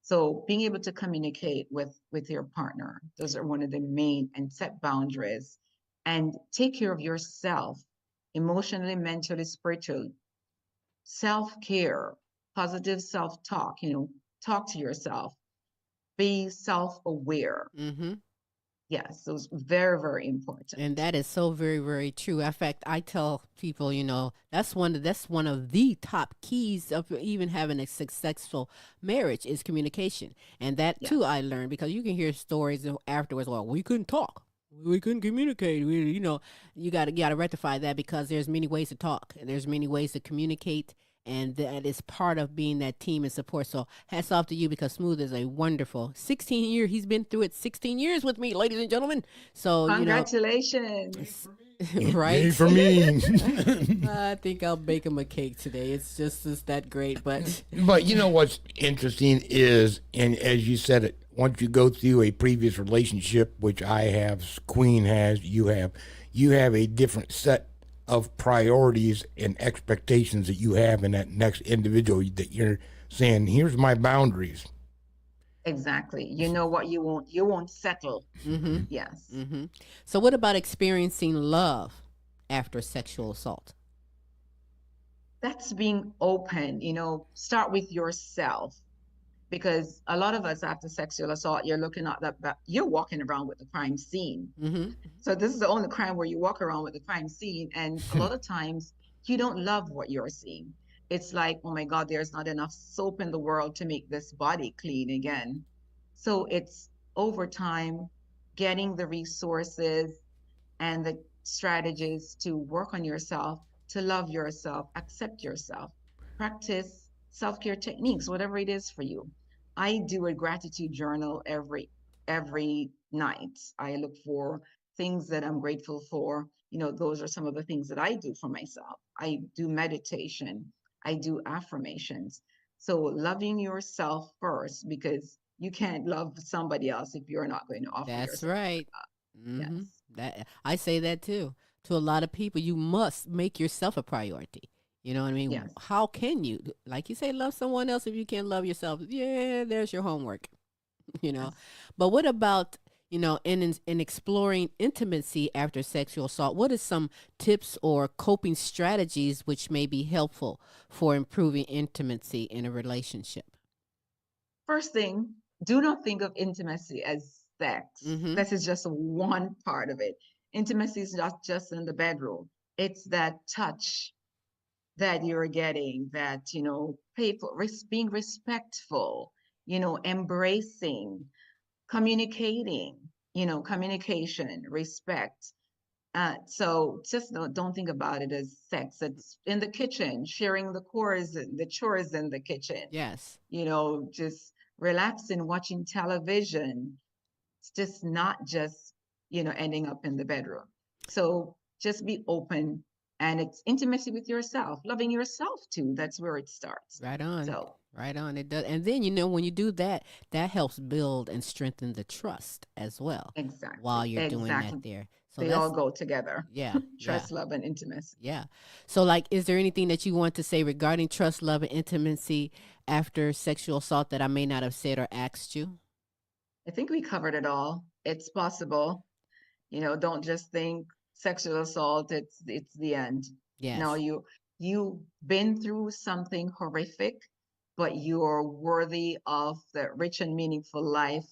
So being able to communicate with your partner, those are one of the main, and set boundaries and take care of yourself emotionally, mentally, spiritually. Self-care, positive self-talk, talk to yourself, be self-aware. Mm-hmm. Yes, those very, very important. And that is so very, very true. In fact, I tell people, that's one of the top keys of even having a successful marriage is communication. And that too, I learned, because you can hear stories afterwards. Well, we couldn't talk, we couldn't communicate. You got to rectify that, because there's many ways to talk, and there's many ways to communicate. And that is part of being that team and support. So hats off to you, because Smooth is a wonderful 16 year. He's been through it 16 years with me, ladies and gentlemen. So, congratulations. Right? Yay for me. I think I'll bake him a cake today. It's just that great. But what's interesting is, and as you said it, once you go through a previous relationship, which I have, Queen has, you have a different set of priorities and expectations that you have in that next individual, that you're saying, here's my boundaries. Exactly. You know what you won't settle. Mm-hmm. Yes. Mm-hmm. So what about experiencing love after sexual assault? That's being open, start with yourself. Because a lot of us after sexual assault, you're looking at that, you're walking around with the crime scene. Mm-hmm. So this is the only crime where you walk around with the crime scene. And a lot of times you don't love what you're seeing. It's like, oh my God, there's not enough soap in the world to make this body clean again. So it's over time getting the resources and the strategies to work on yourself, to love yourself, accept yourself, practice self-care techniques, whatever it is for you. I do a gratitude journal every night. I look for things that I'm grateful for. Those are some of the things that I do for myself. I do meditation. I do affirmations. So loving yourself first, because you can't love somebody else if you're not going to offer That's yourself. right. Mm-hmm. Yes. That I say that too. To a lot of people, you must make yourself a priority. You know what I mean? Yes. How can you, like you say, love someone else if you can't love yourself? Yeah, there's your homework. Yes. But what about, in exploring intimacy after sexual assault? What are some tips or coping strategies which may be helpful for improving intimacy in a relationship? First thing, do not think of intimacy as sex. Mm-hmm. This is just one part of it. Intimacy is not just in the bedroom. It's that touch that you're getting, that, being respectful, embracing, communicating, communication, respect. So just don't think about it as sex. It's in the kitchen, sharing the chores in the kitchen. Yes. Just relaxing, watching television. It's just not just, ending up in the bedroom. So just be open. And it's intimacy with yourself, loving yourself too. That's where it starts. Right on. So right on. It does. And then, when you do that, that helps build and strengthen the trust as well. Exactly. While you're doing that there. So they all go together. Yeah. Trust, love, and intimacy. Yeah. So, is there anything that you want to say regarding trust, love, and intimacy after sexual assault that I may not have said or asked you? I think we covered it all. It's possible. Don't just think sexual assault, it's the end. Yes. No, you've been through something horrific, but you're worthy of the rich and meaningful life,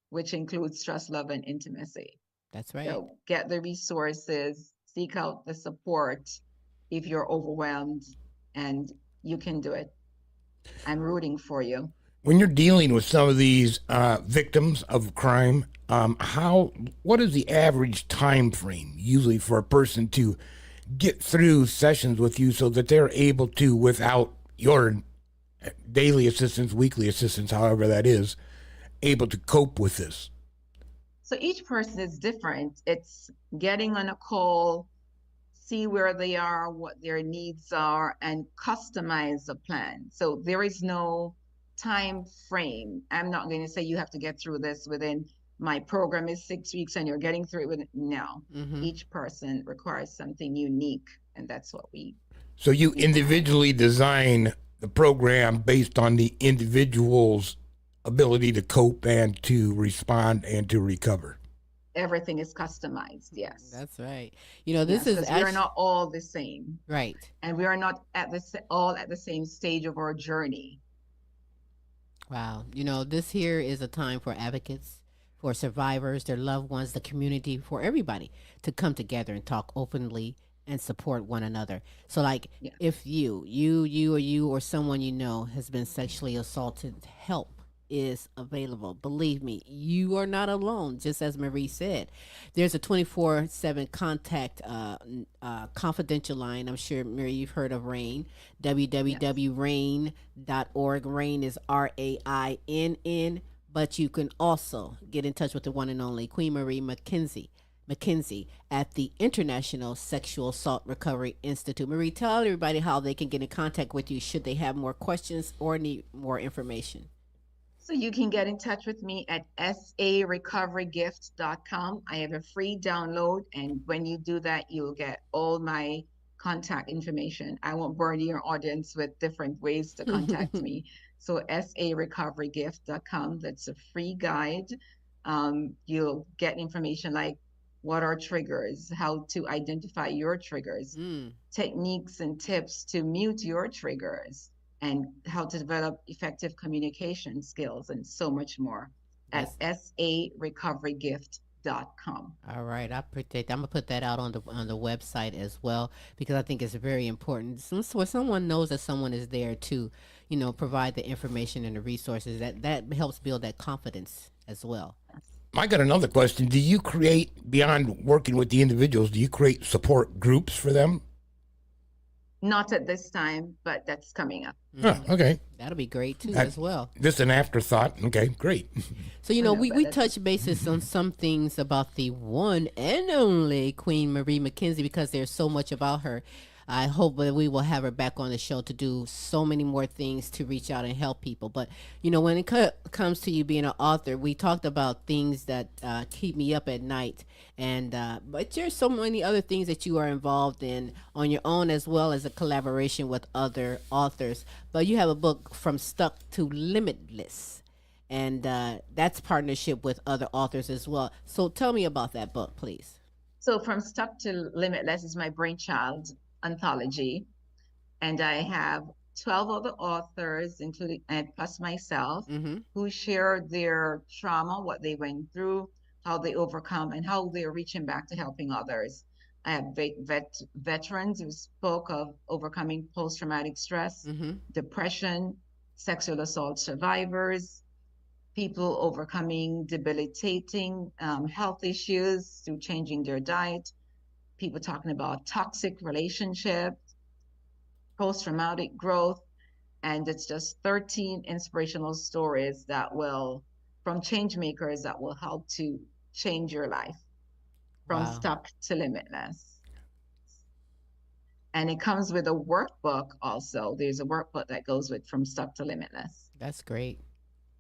which includes trust, love, and intimacy. That's right. So get the resources, seek out the support if you're overwhelmed, and you can do it. I'm rooting for you. When you're dealing with some of these victims of crime, what is the average time frame usually for a person to get through sessions with you so that they're able to, without your daily assistance, weekly assistance, however that is, able to cope with this? So each person is different. It's getting on a call, see where they are, what their needs are, and customize a plan. So there is no time frame. I'm not going to say you have to get through this within my program is 6 weeks and you're getting through it within. No, each person requires something unique, and that's what we. So you individually design the program based on the individual's ability to cope and to respond and to recover. Everything is customized. Yes, That's right. You know, this yes, is because we are actually not all the same, right. and we are not at all at the same stage of our journey. Wow. You know, this here is a time for advocates, for survivors, their loved ones, the community, for everybody to come together and talk openly and support one another. So, like, Yeah. if you, or someone you know has been sexually assaulted, help is available. Believe me, you are not alone. Just as Marie said, there's a 24/7 contact confidential line. I'm sure, Marie, you've heard of RAIN, www.rain.org. RAIN is RAINN, but you can also get in touch with the one and only Queen Marie McKenzie at the International Sexual Assault Recovery Institute. Marie, tell everybody how they can get in contact with you should they have more questions or need more information. So you can get in touch with me at sarecoverygift.com. I have a free download, and when you do that, you'll get all my contact information. I won't burden your audience with different ways to contact me. So sarecoverygift.com, that's a free guide. You'll get information like what are triggers, how to identify your triggers, techniques and tips to mute your triggers, and how to develop effective communication skills, and so much more at sarecoverygift.com. All right, I appreciate that. I'm gonna put that out on the website as well, because I think it's very important. So someone knows that someone is there to, provide the information and the resources that helps build that confidence as well. I got another question. Do you create, beyond working with the individuals, do you create support groups for them? Not at this time, but that's coming up. Huh, okay. That'll be great too as well. Just an afterthought. Okay, great. So, we touch bases on some things about the one and only Queen Marie McKenzie, because there's so much about her. I hope that we will have her back on the show to do so many more things to reach out and help people. But, when it comes to you being an author, we talked about things that keep me up at night. And but there's so many other things that you are involved in on your own, as well as a collaboration with other authors. But you have a book, From Stuck to Limitless. And that's partnership with other authors as well. So tell me about that book, please. So From Stuck to Limitless is my brainchild anthology, and I have 12 other authors, including and plus myself, who share their trauma, what they went through, how they overcome, and how they're reaching back to helping others. I have veterans who spoke of overcoming post-traumatic stress, depression, sexual assault survivors, people overcoming debilitating health issues through changing their diet, people talking about toxic relationships, post-traumatic growth, and it's just 13 inspirational stories from change makers that will help to change your life from stuck to limitless. And it comes with a workbook also. There's a workbook that goes with From Stuck to Limitless. That's great.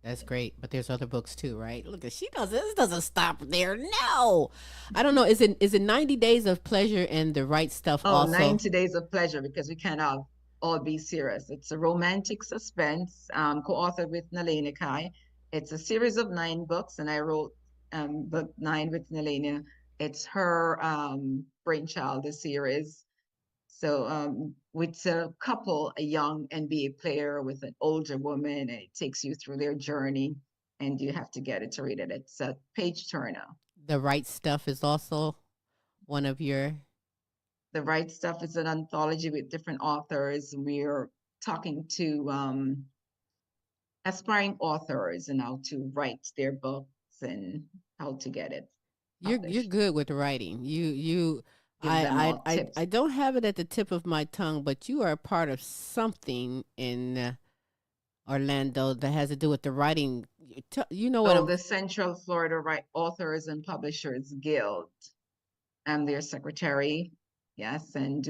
That's great. But there's other books too, right? Look, this doesn't stop there. No. I don't know. Is it 90 Days of Pleasure and the Right Stuff also? 90 Days of Pleasure, because we cannot all be serious. It's a romantic suspense, co-authored with Nalena Kai. It's a series of 9 books, and I wrote book 9 with Nalena. It's her brainchild, the series. So with a couple, a young NBA player with an older woman, and it takes you through their journey, and you have to get it to read it. It's a page turner. The Right Stuff is also one of your... The Right Stuff is an anthology with different authors. We're talking to aspiring authors and how to write their books and how to get it published. You're good with writing. I don't have it at the tip of my tongue, but you are a part of something in Orlando, that has to do with the writing. You know what Oh, I'm. the Central Florida Authors and Publishers Guild. I'm their secretary. Yes, and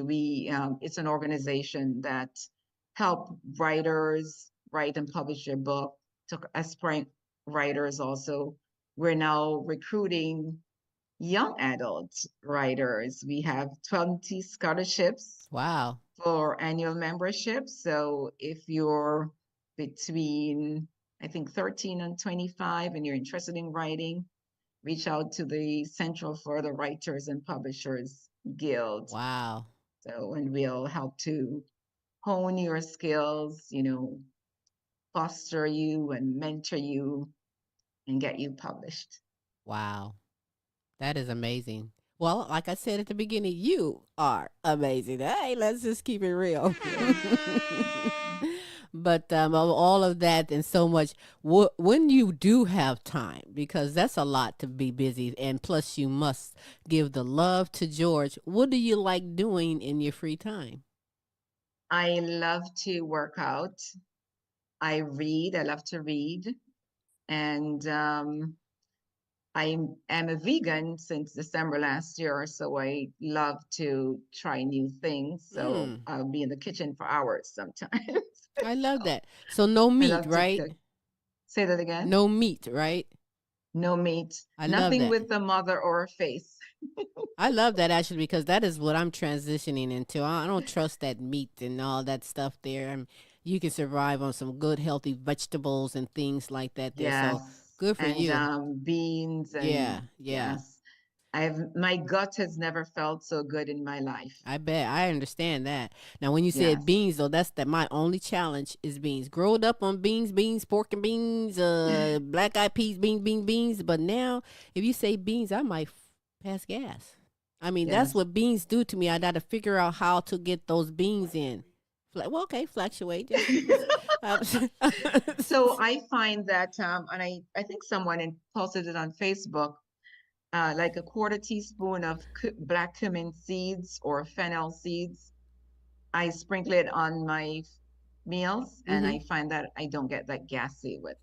it's an organization that help writers write and publish their book. To aspiring writers also. We're now recruiting young adult writers. We have 20 scholarships Wow. for annual membership. So if you're between, I think, 13 and 25 and you're interested in writing, reach out to the Central Florida Writers and Publishers Guild. Wow. So, and we'll help to hone your skills, foster you and mentor you and get you published. Wow. That is amazing. Well, like I said at the beginning, you are amazing. Hey, let's just keep it real. But all of that and so much, when you do have time, because that's a lot to be busy, and plus you must give the love to George. What do you like doing in your free time? I love to work out. I read. I love to read. And I am a vegan since December last year, so I love to try new things. So I'll be in the kitchen for hours sometimes. I love that. So no meat, right? Say that again. No meat, right? No meat. I Nothing love that. with the mother or a face. I love that actually, because that is what I'm transitioning into. I don't trust that meat and all that stuff there. You can survive on some good, healthy vegetables and things like that there. Yes. So good for you. Beans and yeah. Yes. My gut has never felt so good in my life. I bet. I understand that. Now, when you said beans, though, that's my only challenge is beans. Growing up on beans, pork and beans, black eyed peas, beans. But now, if you say beans, I might pass gas. I mean, that's what beans do to me. I got to figure out how to get those beans in. Well, okay, fluctuate. So I find that, and I think someone posted it on Facebook, like a quarter teaspoon of black cumin seeds or fennel seeds. I sprinkle it on my meals, and I find that I don't get that gassy with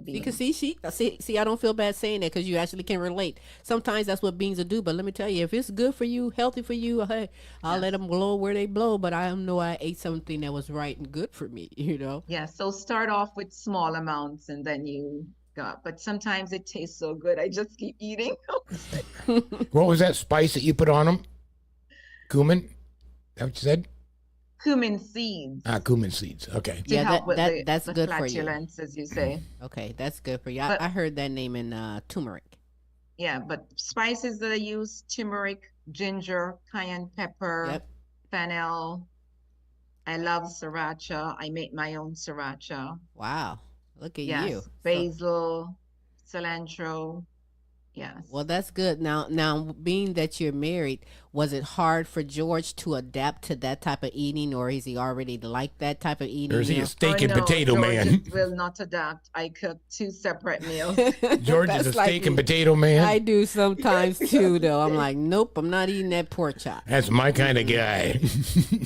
beans. See, I don't feel bad saying that because you actually can relate. Sometimes that's what beans will do, but let me tell you, if it's good for you, healthy for you, hey, I'll let them blow where they blow, but I know I ate something that was right and good for me, Yeah, so start off with small amounts and then you got, but sometimes it tastes so good, I just keep eating. What was that spice that you put on them? Cumin? Is that what you said? Cumin seeds. Cumin seeds. Okay. To help with that's the good for you. flatulence, as you say. Okay, that's good for you. I heard that name in turmeric. Yeah, but spices that I use: turmeric, ginger, cayenne pepper, fennel. I love sriracha. I make my own sriracha. Wow, look at you. Basil, cilantro. Yes. Well, that's good. Now, being that you're married, was it hard for George to adapt to that type of eating, or is he already like that type of eating? Or is he a steak and potato man? George will not adapt. I cook 2 separate meals. George is a steak and potato man? I do sometimes too, though. I'm like, nope, I'm not eating that pork chop. That's my kind of guy.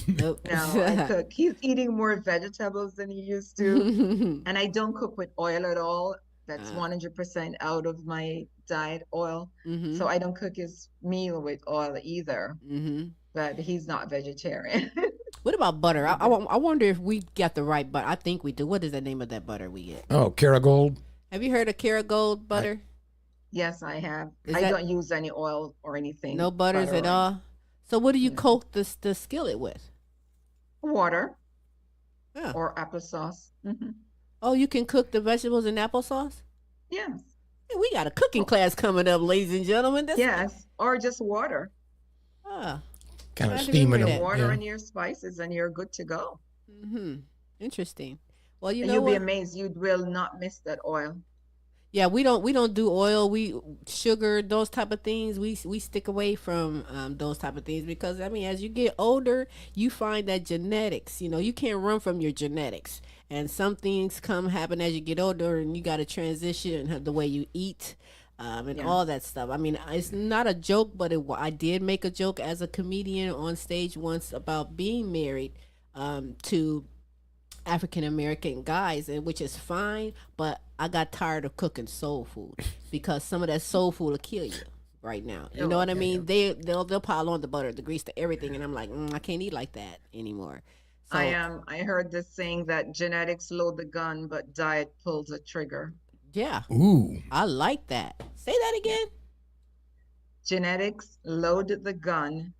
Nope. No, I cook. He's eating more vegetables than he used to. And I don't cook with oil at all. That's 100% out of my diet, oil. So I don't cook his meal with oil either. But he's not vegetarian. What about butter? I wonder if we got the right butter. I think we do. What is the name of that butter we get? Oh, Kerrygold. Have you heard of Kerrygold butter? Yes, I have. I don't use any oil or anything. No butters at all? So what do you coat the skillet with? Water. Or applesauce. Oh, you can cook the vegetables in applesauce? Yes. Hey, we got a cooking class coming up, ladies and gentlemen. Yes, or just water. Kind of steaming them. Water and your spices, and you're good to go. Interesting. Well, you'll be amazed. You will not miss that oil. Yeah, we don't do oil, sugar, those type of things. We stick away from those type of things because as you get older, you find that genetics, you can't run from your genetics, and some things happen as you get older, and you got to transition the way you eat, and all that stuff. It's not a joke, but I did make a joke as a comedian on stage once about being married to African American guys, and which is fine. But I got tired of cooking soul food because some of that soul food will kill you right now. You know what I mean? They'll pile on the butter, the grease, the everything, and I'm like, I can't eat like that anymore. So I heard this saying that genetics load the gun, but diet pulls the trigger. yeah, Ooh. I like that. Say that again. Genetics load the gun,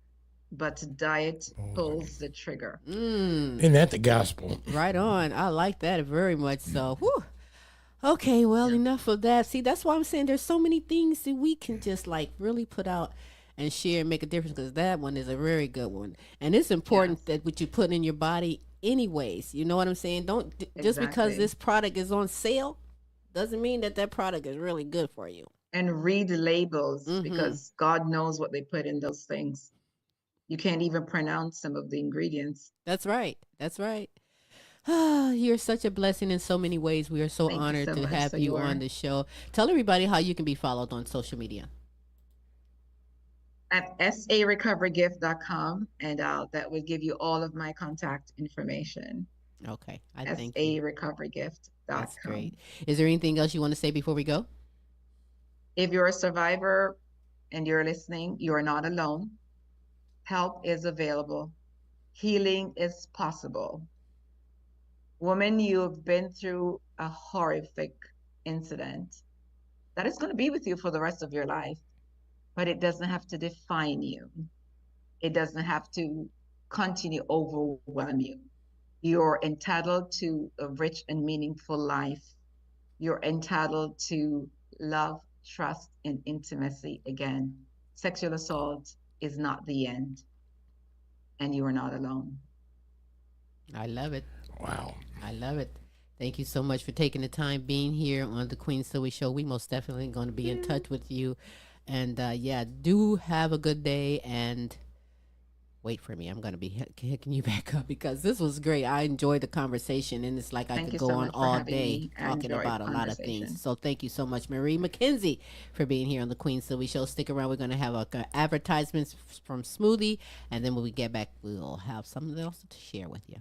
but diet pulls the trigger. Isn't that the gospel? Right on. I like that very much. So, whew. Okay, well, enough of that. See, that's why I'm saying there's so many things that we can just like really put out and share and make a difference, because that one is a very good one. And it's important that what you put in your body anyways. You know what I'm saying? Don't just because this product is on sale doesn't mean that that product is really good for you. And read the labels, because God knows what they put in those things. You can't even pronounce some of the ingredients. That's right. That's right. You're such a blessing in so many ways. We are so Thank you honored so to much. have So you you are. on the show. Tell everybody how you can be followed on social media. At sarecoverygift.com, and that will give you all of my contact information. Okay. I thank you. sarecoverygift.com. That's great. Is there anything else you want to say before we go? If you're a survivor and you're listening, you are not alone. Help is available. Healing is possible. Woman, you have been through a horrific incident that is going to be with you for the rest of your life, but it doesn't have to define you. It doesn't have to continue overwhelm you. You're entitled to a rich and meaningful life. You're entitled to love, trust, and intimacy again. Sexual assault is not the end, and you are not alone. I love it. Wow. I love it. Thank you so much for taking the time being here on the Queen Silvy Show. We most definitely going to be in touch with you. And do have a good day. And wait for me. I'm going to be hooking you back up because this was great. I enjoyed the conversation. And it's like I could go on all day talking about a lot of things. So thank you so much, Marie McKenzie, for being here on the Queen Silvy Show. Stick around. We're going to have advertisements from Smoothie. And then when we get back, we'll have something else to share with you.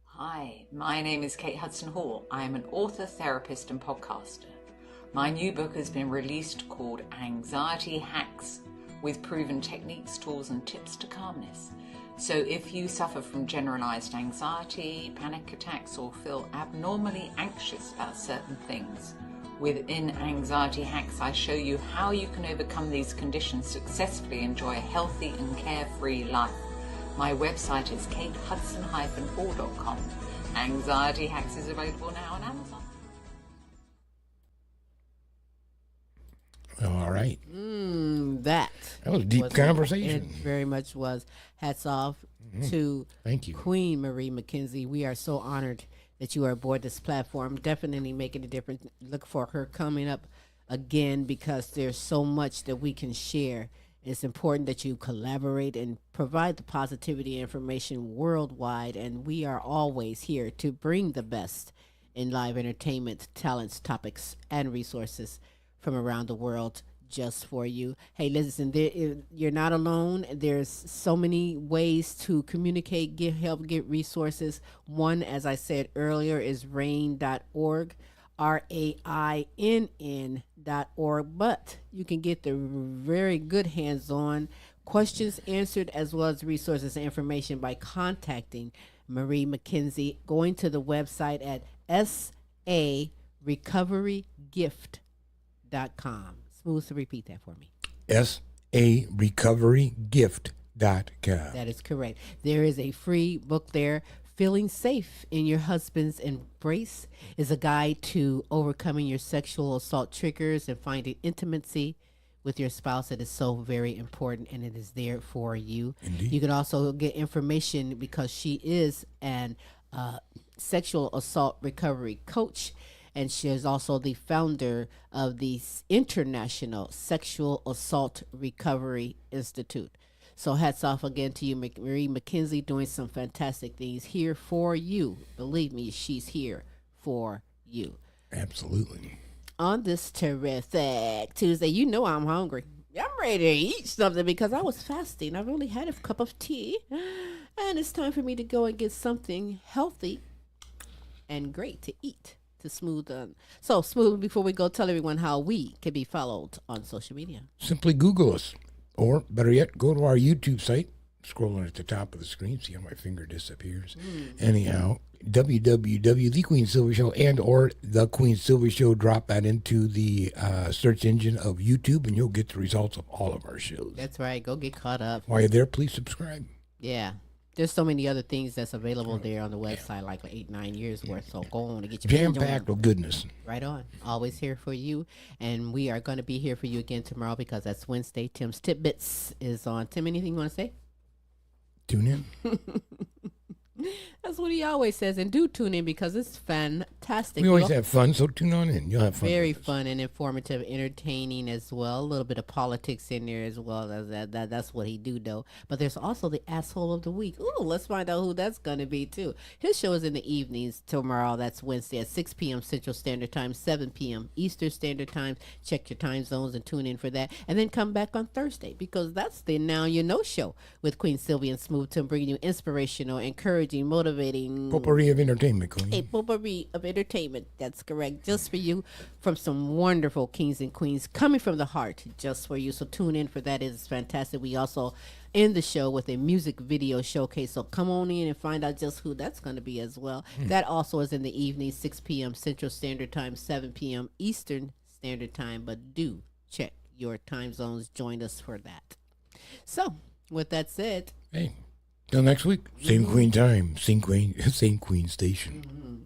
Hi, my name is Kate Hudson Hall. I am an author, therapist, and podcaster. My new book has been released called Anxiety Hacks, with proven techniques, tools, and tips to calmness. So if you suffer from generalized anxiety, panic attacks, or feel abnormally anxious about certain things, within Anxiety Hacks, I show you how you can overcome these conditions successfully, enjoy a healthy and carefree life. My website is katehudson-hall.com. Anxiety Hacks is available now on Amazon. All right. That was a deep conversation. It very much was. Hats off to Thank you. Queen Marie McKenzie. We are so honored that you are aboard this platform. Definitely making a difference. Look for her coming up again because there's so much that we can share. It's important that you collaborate and provide the positivity information worldwide. And we are always here to bring the best in live entertainment, talents, topics, and resources from around the world just for you. Hey, listen, you're not alone. There's so many ways to communicate, help, get resources. One, as I said earlier, is rain.org. RAINN.org, but you can get the very good hands-on questions answered as well as resources and information by contacting Marie McKenzie, going to the website at sarecoverygift.com. Smooth to repeat that for me. sarecoverygift.com. That is correct. There is a free book there. Feeling Safe in Your Husband's Embrace is a guide to overcoming your sexual assault triggers and finding intimacy with your spouse. It is so very important, and it is there for you. Indeed. You can also get information because she is an sexual assault recovery coach, and she is also the founder of the International Sexual Assault Recovery Institute. So hats off again to you, Marie McKenzie, doing some fantastic things here for you. Believe me, she's here for you. Absolutely. On this terrific Tuesday, you know I'm hungry. I'm ready to eat something because I was fasting. I've only had a cup of tea. And it's time for me to go and get something healthy and great to eat to smooth on. So, Smooth, before we go, tell everyone how we can be followed on social media. Simply Google us. Or, better yet, go to our YouTube site. Scrolling at the top of the screen. See how my finger disappears. Anyhow, www. The Queen Silvy Show and or The Queen Silvy Show. Drop that into the search engine of YouTube, and you'll get the results of all of our shows. That's right. Go get caught up. While you're there, please subscribe. Yeah. There's so many other things that's available there on the website, like 8-9 years worth. So go on and get your Jam-packed with goodness. Right on. Always here for you. And we are going to be here for you again tomorrow because that's Wednesday. Tim's Tidbits is on. Tim, anything you want to say? Tune in. That's what he always says. And do tune in because it's fantastic. We always have fun, so tune on in. You'll have fun. Very fun and informative, entertaining as well. A little bit of politics in there as well. That's what he do, though. But there's also the asshole of the week. Ooh, let's find out who that's going to be, too. His show is in the evenings tomorrow. That's Wednesday at 6 p.m. Central Standard Time, 7 p.m. Eastern Standard Time. Check your time zones and tune in for that. And then come back on Thursday because that's the Now You Know show with Queen Silvy and Smooth Tim, bringing you inspirational, encouraging, motivating potpourri of entertainment, Queen. A potpourri of entertainment. That's correct. Just for you, from some wonderful kings and queens coming from the heart, just for you. So tune in for that. It's fantastic. We also end the show with a music video showcase. So come on in and find out just who that's going to be as well. That also is in the evening, 6 p.m. Central Standard Time, 7 p.m. Eastern Standard Time. But do check your time zones. Join us for that. So with that said, hey. Till next week, same Queen time, same Queen station.